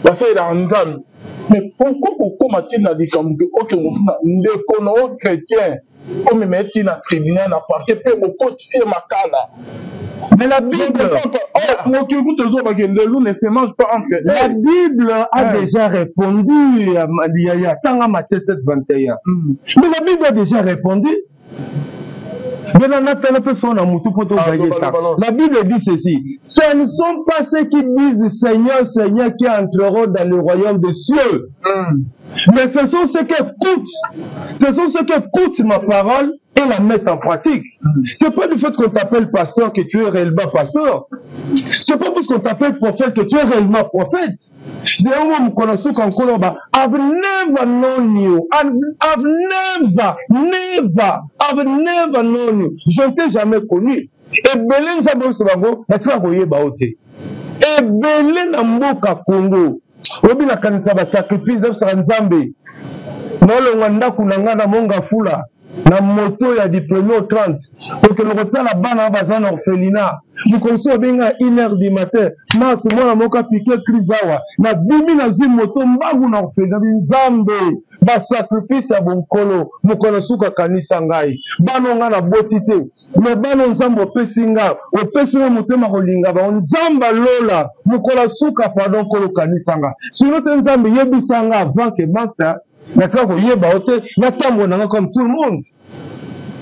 Ba ça il a nzambe. Mais pourquoi m'a-t-il dit comme que ok on chrétien comme mettre na tribunal na parquet pe beaucoup c'est makala. Mais la Bible la Bible a déjà répondu à Madiaya Tanga Matthieu 7:21. Mais la Bible a déjà répondu. La Bible dit ceci: ce ne sont pas ceux qui disent Seigneur, Seigneur qui entreront dans le royaume des cieux, mais ce sont ceux qui écoutent ma parole et la mettent en pratique. C'est pas du fait qu'on t'appelle pasteur que tu es réellement pasteur. C'est pas parce qu'on t'appelle prophète que tu es réellement prophète. C'est un homme qu'on a su qu'on connaît. I've never known you. I've never known you. Je ne t'ai jamais connu. Et Belén Zabon Sabago, la tragoye baote. Et Belén Amboka Congo. Obi la kanisa ba sacrifice de Sanzambe. Nolo wanda kunanga na monga fula. Na moto ya diplômé au 30 pour que le retard la bana bazan orphelinat nous conso benga 1h du matin Max moi na moka piqué krizawa na bimi na zi moto mbangu na orphelinat nzambe ba sacrifice ya bonkolo mukolo suka kanisa ngai banonga na botite mais bano nzambe opesinga motema kolinga ba nzamba lola mukolo suka pardon kolo kanisa nga sino te nzambe yebisanga avant que Max Maintenant, vous voyez, comme tout le monde.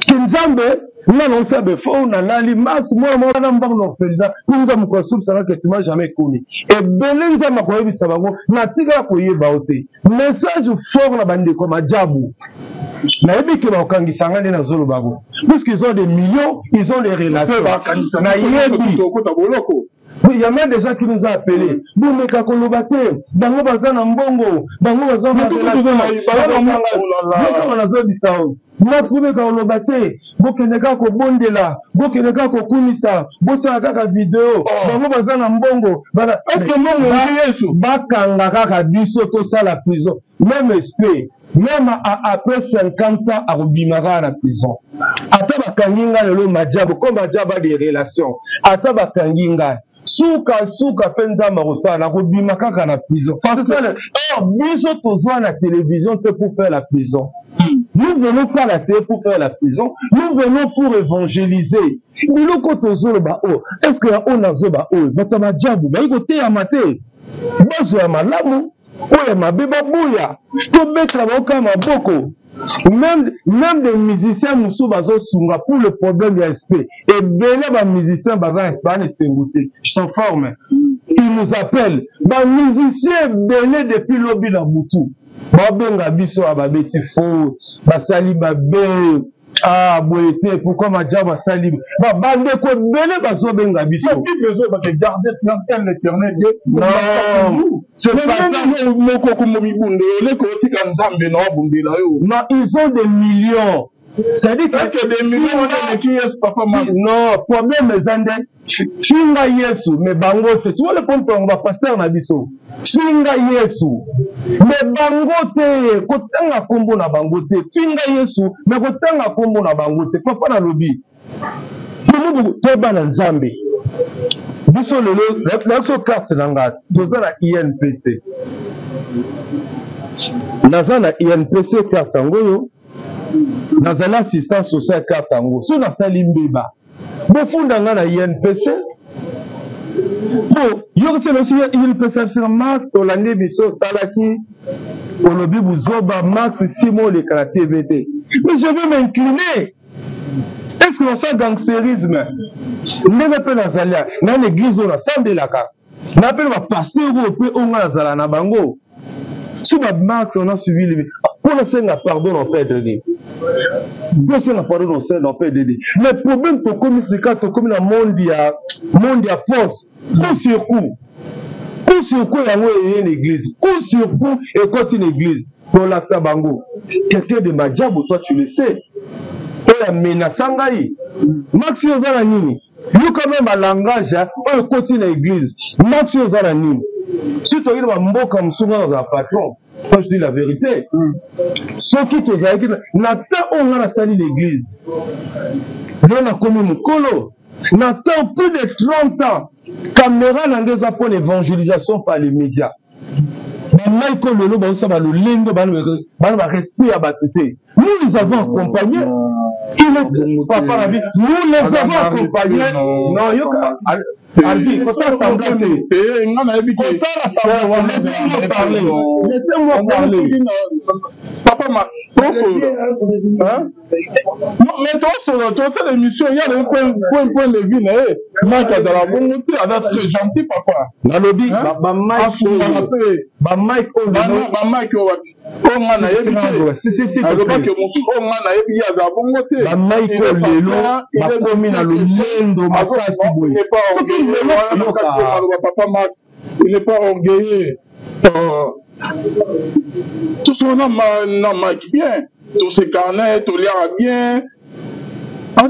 Kinzambe, on sait on a la max, moi, on a un orphelinat, nous avons construit ça que tu m'as jamais connu. Et Belenza m'a dit ça, n'a tiga koye baote. Message fort la bande comme à Djabou. Na ebi ke ba okangi sangane na zolo bago. Puisqu'ils ont des millions, ils ont des relations. Na yebi oui, il y a même des gens qui nous ont appelés. Vous me kakolobate, bango bazana mbongo, bango bazana Max vous me kakolobate, bokeneka ko bondela, bokeneka ko kunisa, bosa kaka vidéo, bango bazana mbongo, bana est-ce que mbongo Yesu bakanga kaka biso to ça la prison. Même esprit, même après 50 ans à Rubimara à la prison. Ata bakanginga lelo majabo, comme majabo a des relations. Ata bakanginga Souka penza marosa na robima kaka na prison. Parce que biso tozwa na télévision te pour faire la prison. Nous venons pas à la terre pour faire la prison. Nous venons pour évangéliser. Est-ce que on a zoba oh batama diabu ba ikote ya mate bazo ya malamu oya mabeba buya to betra boka maboko. Même des musiciens moussou bazo sunga pour le problème de respect. Et bien les musiciens bazo espagne s'engouter. Je t'informe. Ils nous appellent. Les musiciens belé depuis l'obi na Moutou. Babenga biso ababeti faux. Basali babe. Ah, boyete, pourquoi ma diable basali? Bande ko belé bazo benga biso. Il n'y a plus besoin de garder silence quand l'éternel Dieu. Non, c'est pas ça. Non, ils ont des millions. C'est-à-dire que des millions qui est papa Max. Non, problème est zande. Finga Yesu, mais bangote. Tu vois le point on va passer en abisso. Finga Yesu, mais bangote. Kotanga kombo na bangote. Finga Yesu, mais kotanga kombo na bangote. Papa na lobi. Tout toba na Nzambe. Biso lelo, la carte nangati. Toza na INPC. Naza na INPC carte ngoyo. Dans l'assistance sociale Katango, sur la salle Mbeba, bofunda nga na INPC. Bon, yo c'est aussi INPC sur Max, Olande Biso, Salaki, Olobi Buzoba, Max, Simon, les TVT. Mais je veux m'incliner. Est-ce que c'est gangstérisme? N'est pas dans Zalia, dans l'église, on a samedi la carte. N'a pas le pasteur européen, on a Zala na bango. Sur Max, on a suivi les. Pour le pardon, on peut donner. Pour le pardon, on peut donner. Mais le problème, c'est que comme le monde a force, coup sur coup, il y a une église, coup sur coup, et quand une église, pour l'Aksa Bango, quelqu'un de Madjabou, toi tu le sais, il y a Menasangaï, Max Yozalanini, il y a quand même un langage, on continue l'église, Max Yozalanini. Si tu as un comme souvent dans un patron, ça je dis la vérité. Ceux qui te ont n'attend on a sali l'église. On a commis mon colo. N'attend plus de 30 ans. Caméra n'a pas pour l'évangélisation par les médias. Michael Lolo, nous les avons accompagnés. Nous les avons accompagnés. Non, Albi, laissez-moi parler. Laissez-moi parler. Papa Max, mais toi, c'est l'émission, il y a un point de vue. Mike Azala, très gentil, papa. Nalobi, Mike, Papa Max, il n'est pas orgueilleux. Tout ce qu'on a Mike bien, tous ces carnets, tout l'ira bien. On a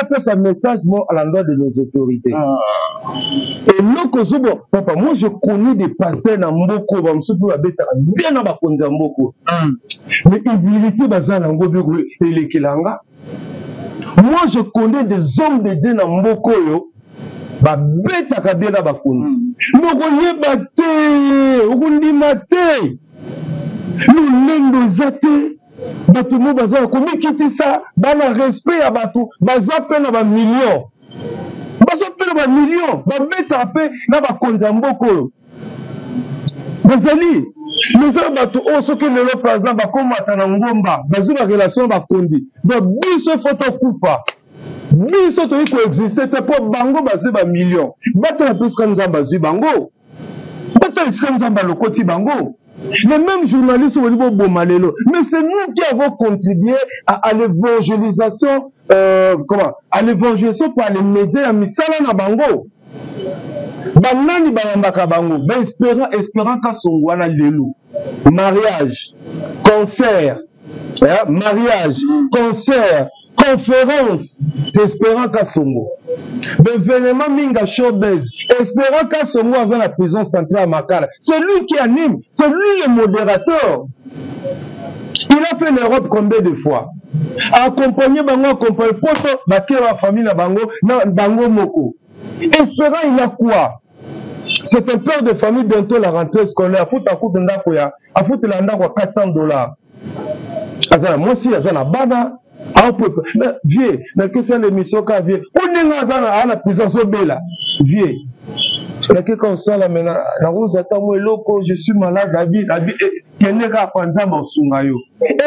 fait un message à l'endroit de nos autorités. Et nous, papa, moi je connais des pasteurs dans Mboko, bien dans Bakonza Mboko. Mais humilité, et les Kilanga. Moi je connais des hommes de Dieu dans Mboko. Beta kabela bakonzi. Nokoye bate, okundi mate. Lulendo zate. Bato mo baza ko mikitisa bana respect ya bato baza pe na ba millions. Baza pe na ba millions, ba beta pe na ba konza mboko. Bazali, nous avons bato o soki lelo par exemple ba komata na ngomba, bazu ba relation ba kondi. Ba biso photo kufa. Biso to iko exister te po bango baze ba millions. Bato na plus kan nzamba zi bango. Bato kan nzamba lokoti bango. Les mêmes journalistes au niveau Bomalelo. Mais c'est nous qui avons contribué à l'évangélisation, à l'évangélisation par les médias, misala na bango. Banani bayambaka bango, ben espérant qu'à son wana lelo. Mariage, concert, mariage, concert, conférence, c'est espérant qu'à son mot. Ben vraiment minga showbiz, espérant qu'à son mot dans la prison centrale à Makala. C'est lui qui anime, c'est lui le modérateur. Il a fait l'Europe combien de fois? Accompagné bango, accompagné poto, bakera famille na bango moko. Espérant il a quoi? C'est un père de famille, bientôt la rentrée scolaire. Il faut que $400. Moi aussi, il y a un bana. Mais vieux, mais que c'est l'émission qu'a vieux. On est à la prison, vieux. Je suis malade, et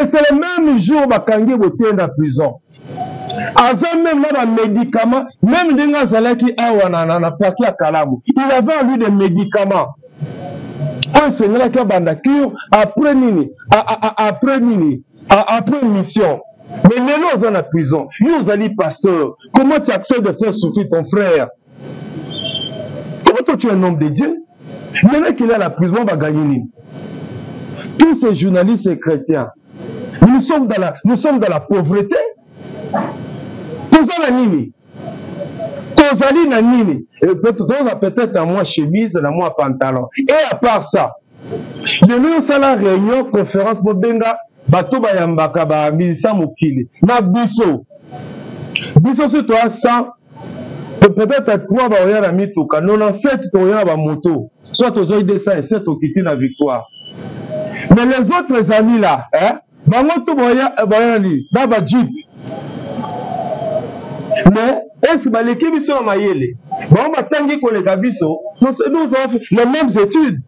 c'est le même jour que Kangi est en prison. Avant même un médicament, même des gens qui ont paquet à Kalamu, il avait lui des médicaments. On s'est mis à la cure après Nini, après mission. Mais les gens sont en prison. Nous allons pasteur. Comment tu acceptes de faire souffrir ton frère? Comment toi tu es un homme de Dieu? Maintenant qu'il est à la prison, on va gagner. Tous ces journalistes et chrétiens, nous sommes dans la pauvreté. Tous à nini. Tous à nini. Peut-être à moi chemise, à moi pantalon. Et à part ça, le nom c'est la réunion, conférence pour Benga. Bato bayambaka ba milisa mokili na biso sur toi 100 peut-être à 3 ba oya na mituka 97 to oya ba moto soit aux oyi 207 au kiti na victoire. Mais les autres amis là bango to boya ni na ba jeep. Mais est-ce que baleki biso na mayele bango batangi koleka biso nous avons les mêmes études.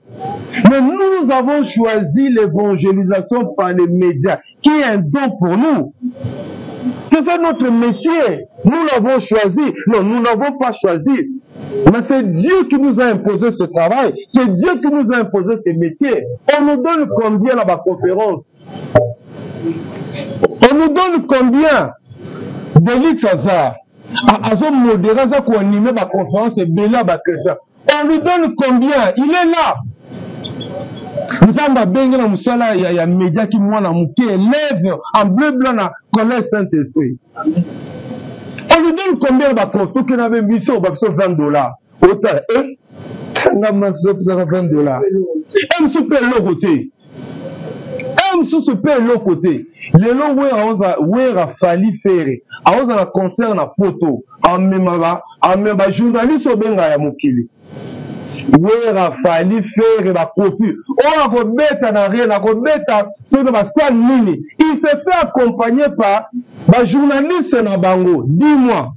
Mais nous avons choisi l'évangélisation par les médias, qui est un don pour nous. C'est ça notre métier. Nous l'avons choisi. Non, nous n'avons pas choisi. Mais c'est Dieu qui nous a imposé ce travail. C'est Dieu qui nous a imposé ce métier. On nous donne combien là-bas conférence? On nous donne combien d'élite hasard? À ce modéré, ça qu'on anime ma conférence et Béla chrétien. On lui donne combien? Il est là. Nous avons bien dans Moussala, il y a un média qui m'a mouqué, lève en bleu blanc à connaître Saint-Esprit. On lui donne combien de comptes? Tout qu'il avait mis ça, $20. Autant, on a mis ça $20. Un sous paye l'autre côté. Un sous paye l'autre côté. Les lots où il a fallu faire, à la concert na poto, en même journaliste au Benga ya Mokili. Il a fallu faire la profit. On a remettre dans rien, on a remettre sur la salle mini. Il s'est fait accompagner par les journalistes na Bango. Dis-moi,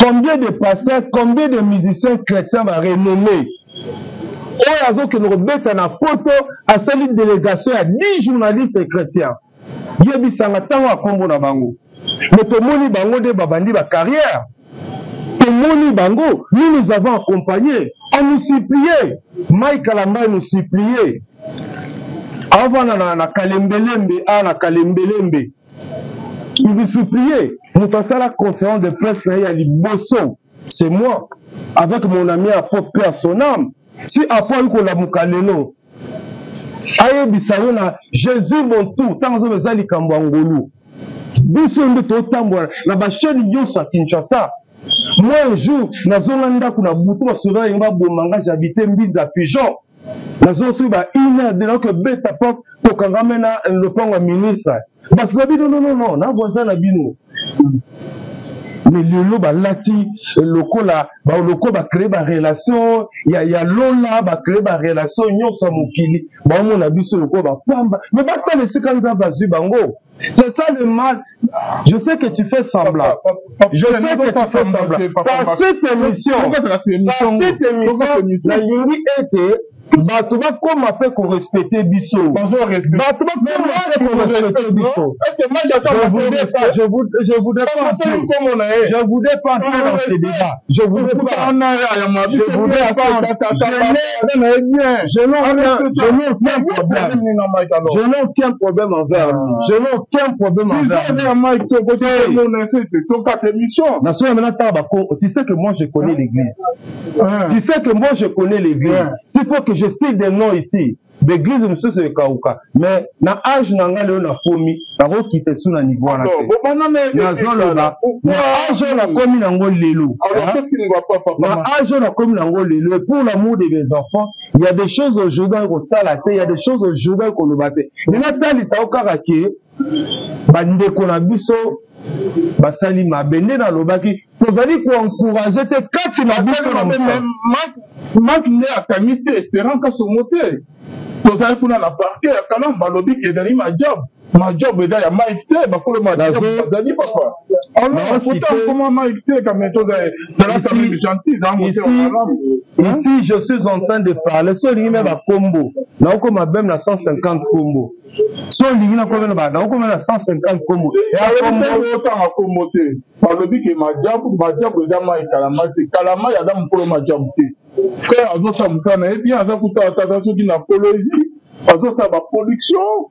combien de pasteurs, combien de musiciens chrétiens va renommer? On a que nous remettre dans la photo à cette délégation à 10 journalistes chrétiens. Il y a des gens qui ont na Bango. Mais tout le monde Bango de babandi ba carrière. Tout le monde Bango, nous avons accompagné. On nous suppliait. Mike Kalamba nous suppliait. Avant na Kalembelembe, na Kalembelembe. Il nous suppliait. Nous faisons la conférence de presse à Liboso. C'est moi. Avec mon ami Apo Père son âme. Si Apo Yuko Mukalelo. Aye bisayo na Jésus mon tout. Tant que vous avez Kambangolu. Biso ndoto tambwa na basheli yosa Kinshasa. Moi un jour nazolanda kuna butu basura yamba bomanga j'habitais Mbinza Pigeon. Nazosu ba ina de là que beta pop to kangamena le pangwa ministre. Parce que non na voisin na bino. Mais le lot ba lati loko la ba loko ba créer ba relation ya lola ba créer ba relation nyosa mokili ba mona biso loko ba pamba mais ba ta laisser quand ça va zu bango. C'est ça le mal. Je sais que tu fais semblant. Je sais que tu fais semblant. Par cette émission, la ligne était bato ba koma pe ko respecter biso. Bato ba koma respecter biso. Est-ce que moi je voudrais pas entrer dans ce débat. Je voudrais pas. Je n'ai aucun problème envers lui. Je n'ai aucun problème envers lui. Tu sais que moi je connais l'église. Tu sais que moi je connais l'église. S'il faut que je cite des noms ici, l'église de monsieur c'est Kauka, mais na âge nanga le na komi, na ro quitter sous na niveau na te. Na zolo na âge na komi na ngo lelo. Alors qu'est-ce qui ne va pas papa? Na âge na komi na ngo lelo. Pour l'amour de mes enfants, il y a des choses aujourd'hui qu'on salaté, il y a des choses aujourd'hui qu'on nous battait. Mais na tali sa okara ki bandeko na biso basali mabende na lobaki tozali koencourager te kati na biso na Marc nde akamisi espérant ka somote tozali kuna na parquet ya Kalamba balobi ke ezali majob eza ya Mike te bakolo majob bazali papa alors pourtant comment Mike te quand même tozali ça même gentil ça monter ici je suis en train de parler so lingi me ba combo na oko mabem na 150 combo so lingi na komena ba na oko na 150 combo ya combo ta combo te balobi ke majob eza Mike Kalama ya da mukolo majob te frère azosa musana et bien aza kuta tata soki na polosie azosa ba production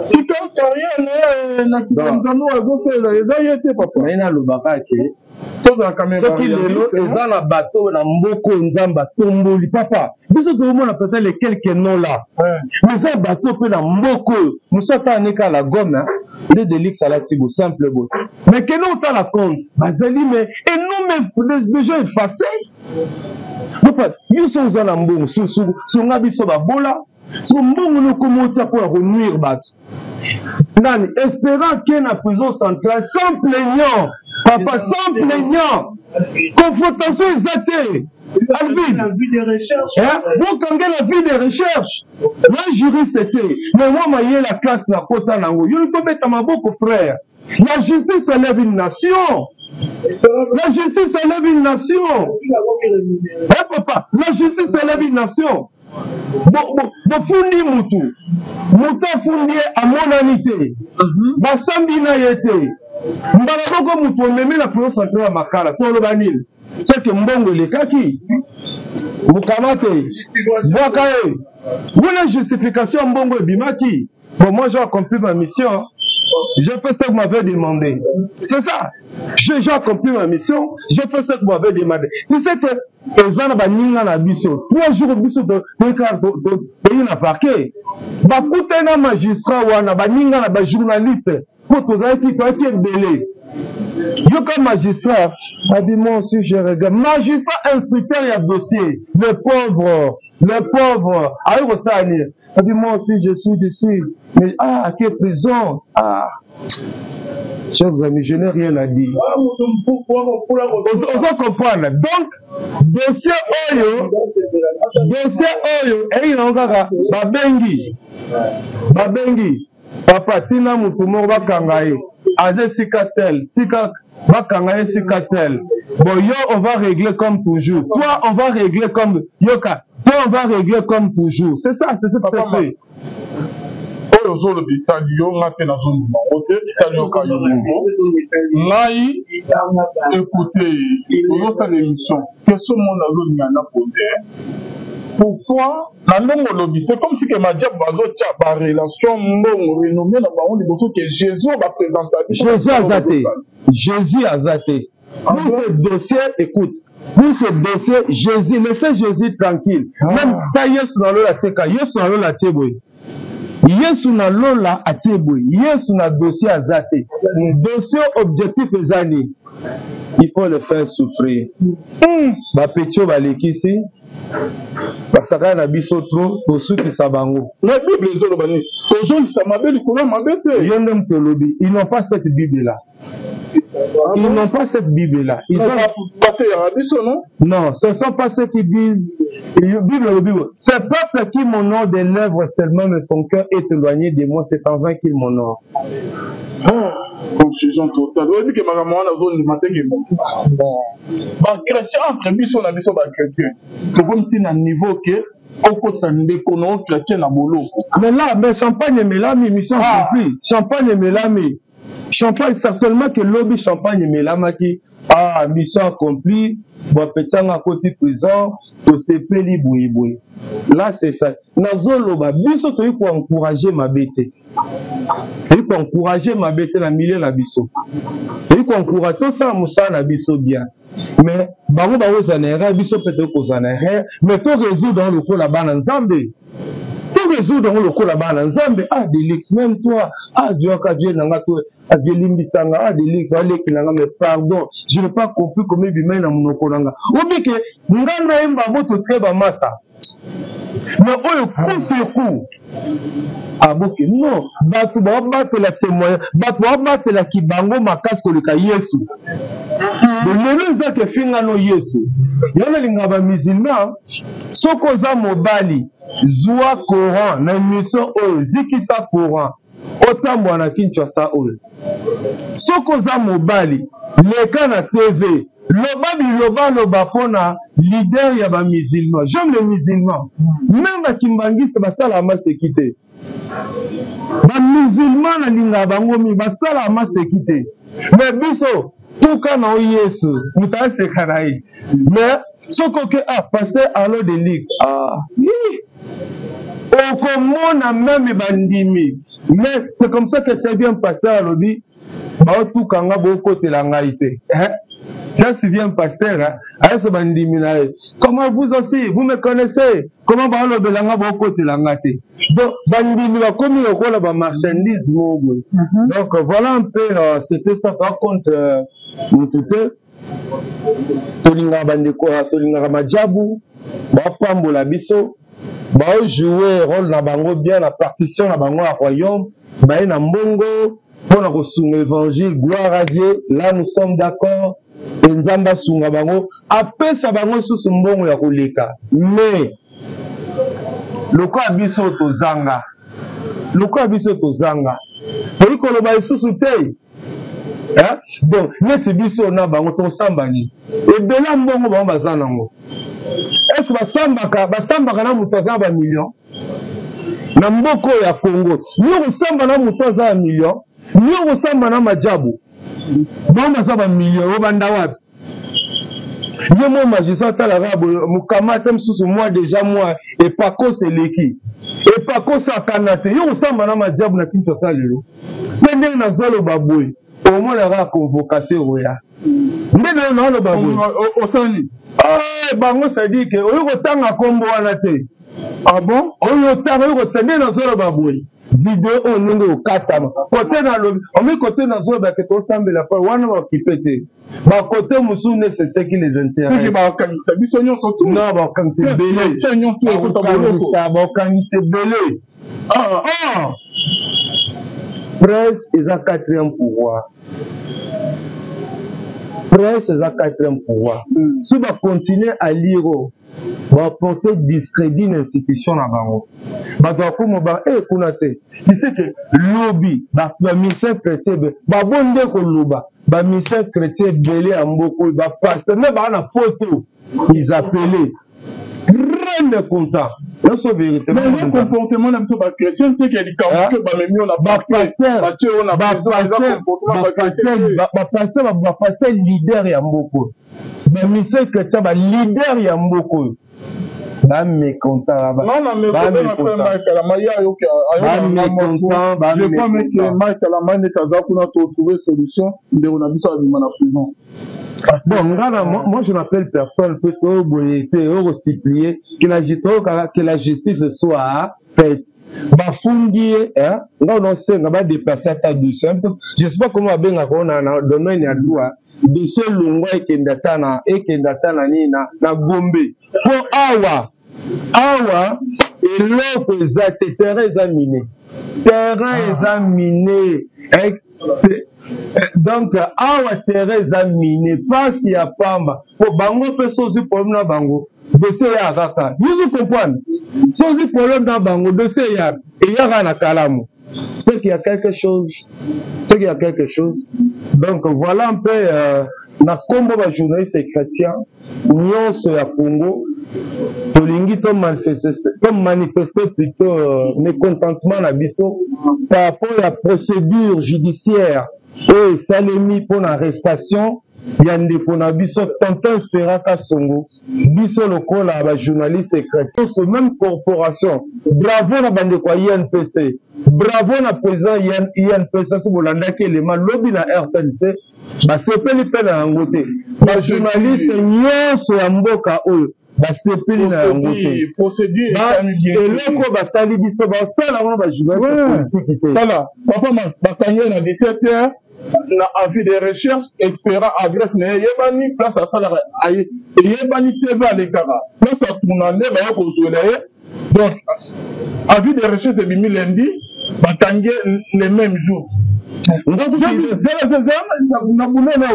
tika carrière na kitanzano azosela eza yete papa na ina lobaka ke toza kamera soki lelo eza na bateau na mboko nzamba tomboli papa biso toomona peut-être les quelques noms là mais ça bateau pe na mboko musata neka la gomme de delix à la tibo simple beau mais que nous ta la compte bazali mais et nous même les gens effacés papa biso oza na mbongo songa biso babola so mbongo lokomotia pour renuire bato nani espérant que na prison centrale sans plaignant papa sans plaignant confrontation exacte Alvin bokanga la vie de recherche moi juriste était mais moi maye la classe na kota nango yo tobeta maboko frère la justice élève une nation. La justice élève une nation. Papa, la justice élève une nation. Bofundi mutu. Mutu fundi à monanité. Basambi na yete. Mbalaboko mutu omemi la prison centrale makala. Tolo banil. C'est que mbongo le kaki. Mukamate. Boakae. Voilà justification mbongo bimaki. Bon, moi j'ai accompli ma mission. J'ai fait ce que vous m'avez demandé. C'est ça. J'ai accompli ma mission. J'ai fait ce que vous m'avez demandé. Tu sais que les gens ont 3 jours de parquet. Un magistrat ou un journaliste pour tous les belé. Yo comme magistrat, a dit moi aussi je regarde. Magistrat instructeur il y a dossier. Le pauvre. Alors ça a dit moi aussi je suis dessus. Mais à quelle prison? Chers amis, je n'ai rien à dire. On va comprendre. Donc, dossier Oyo, et il Babengi, Papa Tina Moutoumou Bakangaye, Azé Sikatel, Tika Bakangaye Sikatel. Bon, yo, on va régler comme toujours. Toi, on va régler comme Yoka. Toi, on va régler comme toujours. C'est ça, c'est ce que c'est fait. Ozolo bitali yo ngate na zone marote bitali yo kayo ngai écoutez dans cette émission question mon azoni na poser pourquoi na ndongo lobi c'est comme si que Madjab bazo tia ba relation mbongo renommé na bango liboso que Jésus va présenter Jésus azate pour ce dossier écoute pour ce dossier Jésus laissez Jésus tranquille même ta Yesu na lo la teka Yesu na lo la teboy Yesu na lola atieboy, Yesu na dossier azate. Dossier objectif ezani. Il faut le faire souffrir. Ba petio balekisi. Basaka na biso trop tosu ki sabango. La Bible ezolo bani. Tozo ki samabeli kuna mabete. Yondem tolobi, ils n'ont pas cette Bible là. Ils n'ont pas cette Bible là. Ils ont non, ce ne sont pas ceux qui disent Bible. C'est peuple qui m'honore des lèvres seulement, mais son cœur est éloigné de moi, c'est en vain qu'il m'honore. Confusion totale. Oui, que ma maman a zone du matin qui est bon. Chrétien, entre biso na biso ba chrétien. Comme tu n'as niveau que au côté ça ne déconne chrétien na bolo. Mais là, mais champagne melami, mission compris. Champagne melami. Champagne, certainement que lobby champagne melamaki mission accomplie, bon petit à côté prison, to sepeli boui. Là c'est ça. Nazoloba biso to pour encourager ma bête. Pour encourager ma bête na milieu na biso. Pour encourager tout ça musa na biso bien. Mais bango bango zanera biso peut-être ko zanera, mais to résoudre dans le coup là-bas na Nzambe. Résoudre dans le coup là-bas en Zambie, Delix, même toi, Dieu a Dieu n'a toi, Dieu limbisanga, Delix, mais pardon, je n'ai pas compris comment il mène à mon okolanga. Ou bien que, n'gana imba moto treba massa. mais oyo coup sur coup aboke non bato babatela témoignage bato babatela kibango makasi koleka Yesu lelo ezaka efingano Yesu yo nalinga bamusulman soki oza mobali zwa courant na émission oyo zikisa courant otambola na Kinshasa oyo soki oza mobali leka na TV loba biloba loba mpona leader ya bamusulman j'aime les musulmans même bakimbangiste basala maseki te bamusulman nalinga bango mi basala maseki te mais biso tuka na Yesu moto aseka na ye mais soki oke pasteur Arnaud de Lix okomona même bandimi mais c'est comme ça que tu as bien pasteur alobi baotukanga bokotela ngai te ça c'est bien pasteur ayeso bandimi na ye comment vous aussi vous me connaissez comment baolobelanga bokotela nga te donc bandimi bakomi lokola bamarchandise mogo donc voilà un peu c'était ça par contre motu te tolingaka bandeko tolingaka majabu bapambola biso baojouer rôle na bango bien na partition na bango ya royaume baye na mbongo mpona kosunga évangile gloire à Dieu là nous sommes d'accord enzambe asunga bango apesa bango susu mbongo ya koleka mais lokola biso tozanga toyi koloba lisusu te donc neti biso na bango tosambani ebela mbongo bango baza nango est-ce basambaka na moto aza ba million na mboko ya Congo niyo kosamba na moto aza ya million niyo kosamba na majabu bango baza ba million obanda wapi ye mo magistrat talaka mokama te mosusu moi déjà moi epakos eleki epakos akana te yo kosamba na majabu na Kinshasa lelo mpe ndenge nazoloba boye omonaka convocation oya nde nayo naoloba boye osali bango c'est-à-dire que oyo kotanga kombo wana te bon oyo tanga oyo kotende nazoloba boye video oyo ndenge okatama kote nalobi omi kote nazoloba ke tosambela pa wana bakipe te bakote mosusu ne c'est ce qui les intéresse bakangisa biso nyonso tu non bakangisa ebele presse eza quatrième pouvoir presse eza quatrième pouvoir si bacontinue à lire baporter discrédit na institution na bango bato bakoma kuna te tu sais que lobi baministère chrétien babonde koloba baministère chrétien ebele ya mboka oyo bapaster me baa na poto ils appelés très mécontent nyonso vérité le comportement na biso bachrétien te ke likambo ke bamemi oyo na bapaster leader ya mboka oyo baministère chrétien baleader ya mboka oyo moi je n'appelle personne parce que la justice soit faite. Je sais pas comment on a domaine à droit. De ce longwa ekendatana nina na Gombe pour awa eloko eza terrain examiné donc awa terrain examiné pasi ya pamba po bango pe sozi problème na bango dossier ya kaka vous comprenez sozi problème na bango dossier ya eyaka na kalamu c'est qu'il y a quelque chose donc voilà un peu na kombo ba journaliste chrétien nyonso ya Congo tolingi to manifester plutôt mécontentement na biso par rapport à procédure judiciaire et salemi pour l'arrestation ya ndeko na biso Tonton Esperaka Songo biso lokola ba journaliste chrétien ce même corporation bravo na bandeko ya INPC bravo na président INPC si bolandaki elema lobi na RTNC basepeli mpe na yango te bajournaliste nyonso ya mboka oyo basepeli na yango te eloko basali biso basala wana bajournaliste politiki te tala papa mas bakangi na 17h na avis de recherche expert adresse na yebani place asalaka aye yebani TV alekaka place atuna nde baye kozwela ye Donc, avis de recherche de Bimi lundi, batangue les mêmes jours. Na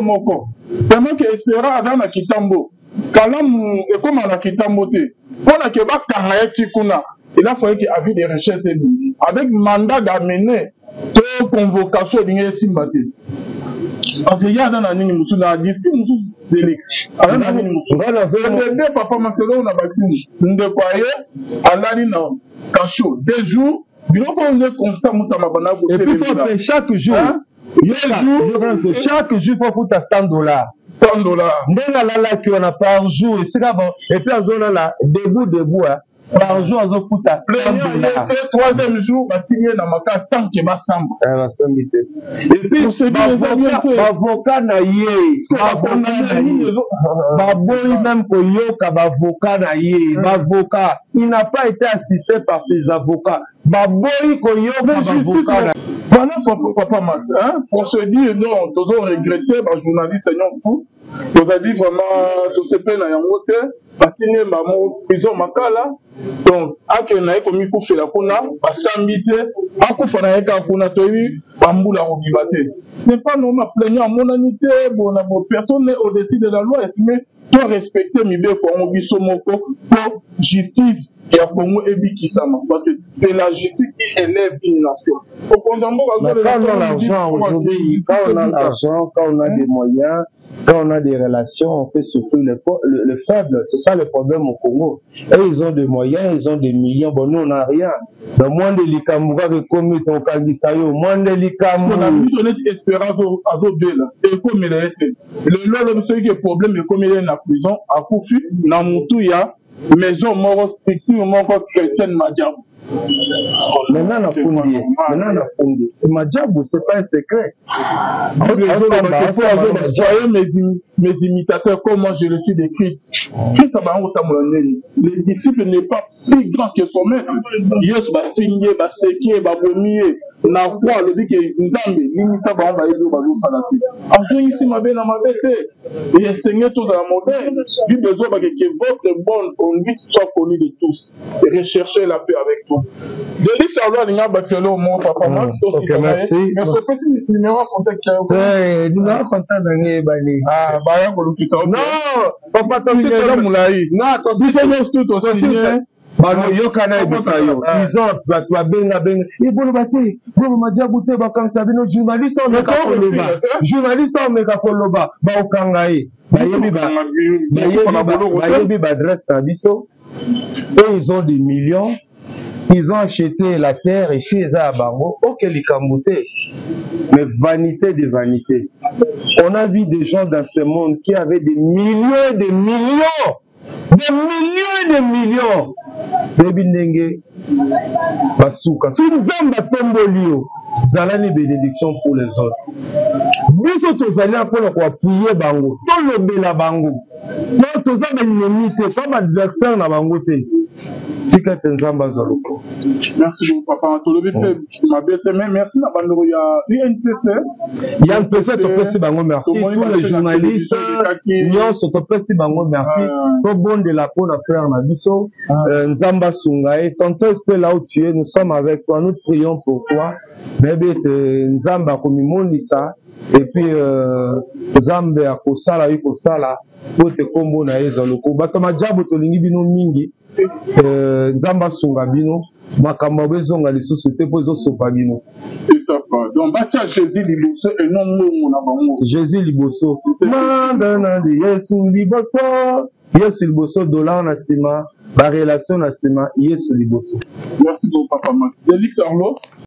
moko. Tellement que espéra avant na Kitambo. Kalamu et comme na Kitambo te. Pour la que ba kanga tikuna. Il a fallu que avis de recherche avec mandat d'amener to convocation d'inge simbate. Parce qu'il y a dans la ligne musu na district musu Félix. Dans la ligne musu. Le papa Marcelo na vaccine. Ndekwaye alali na Kacho 2 jours. Et puis chaque jour, chaque jour, il faut foutre à $100. $100. On a par jour. Et puis à zone là, debout, par jour, on a foutre à $100. Troisième jour, on a tigné dans ma case sans que ma sambe. Et puis, l'avocat n'a yé. Même l'avocat n'a yé. L'avocat, il n'a pas été assisté par ses avocats. Voilà, papa Max, procédure, non, tous ont regretté, journaliste, seigneur fou, vous avez dit vraiment, tout ce pays n'a yangote, batine, maman, prison, makala, donc, ake na eko mikou fait la kuna, basambite, ako fana eka kuna toyi, bamboula robibate. C'est pas normal, plaignant, mon anité, bon, personne n'est au-dessus de la loi, estimé, doit respecter Mibé pour un bisomoko, pour justice. Et à Congo et Bikisama, parce que c'est la justice qui élève une nation. Quand on a l'argent aujourd'hui, quand on a l'argent, quand on a des moyens, quand on a des relations, on fait surtout le faible. C'est ça le problème au Congo. Et ils ont des moyens, ils ont des millions. Bon, nous, on n'a rien. Le moins de l'Ikamouga, comme ton Kangisayo, moins de l'Ikamouga. On a mis notre espérance à Zobela. Et comme il a été. Le monsieur qui est problème, et comme il est en prison, à Koufi, dans Moutouya, maison moro structure moko chrétienne Madjabou. Maintenant on a fondé. C'est Madjabou, c'est pas un secret. Mes imitateurs, comme moi je le suis de Christ. Christ a les disciples n'est pas plus grand que son maître. Yes, ba finye, ba seke, ba bomier. Na quoi le dit que Nzambe, l'imisa ba on va aider ba salati. Ajo ici ma belle na ma belle. Et Seigneur tous à la moderne. Lui besoin que votre bonne conduite soit connue de tous. Et rechercher la paix avec tous. Délix Arlois Linga Bachelot, mon papa Max, aussi merci. Mais ce fait c'est numéro contact. Numéro contact dans Bali. Ah, bah non, papa ça c'est là moulaï. Non, c'est tout aussi. Bano yokana bisayo ils ont ba benga et bolo baté bolo Madjabou te ba kanisa bino journaliste on meka koloba ba okangaye ba yebi ba adresse na biso et ils ont des millions, ils ont acheté la terre ici à Bango OK likambote. Mais vanité de vanité, on a vu des gens dans ce monde qui avaient des millions et des millions. Des millions et des millions. Baby Ndenge Basuka. Si nous avons tombolio, zalani bénédiction pour les autres. Nous autres allons pour appuyer Bango. Tout le bela Bango. Nous avons une limite comme adversaire na Bango te. Merci beaucoup, papa. Merci, il y a un PC, merci. Tous les journalistes, merci. Tout bon de la peau, frère Nabiso, Nzamba Sungae, tonton espère là où tu es, nous sommes avec toi, nous prions pour toi. Bébé, Nzamba Komimonisa, et puis Nzambe Akosala, Yukosala, pour te combo na ezaloko. Batoma Djabo tolingi bino mingi. Nzamba sunga bino makambo bezonga lisusu te po ezosopa bino. C'est ça quoi. Donc bacha Jésus liboso et non mongo na bango. Jésus liboso. Mandana de Yesu liboso dollar na sima ba relation na sima Yesu liboso. Merci beaucoup papa Max. Délix Arlo.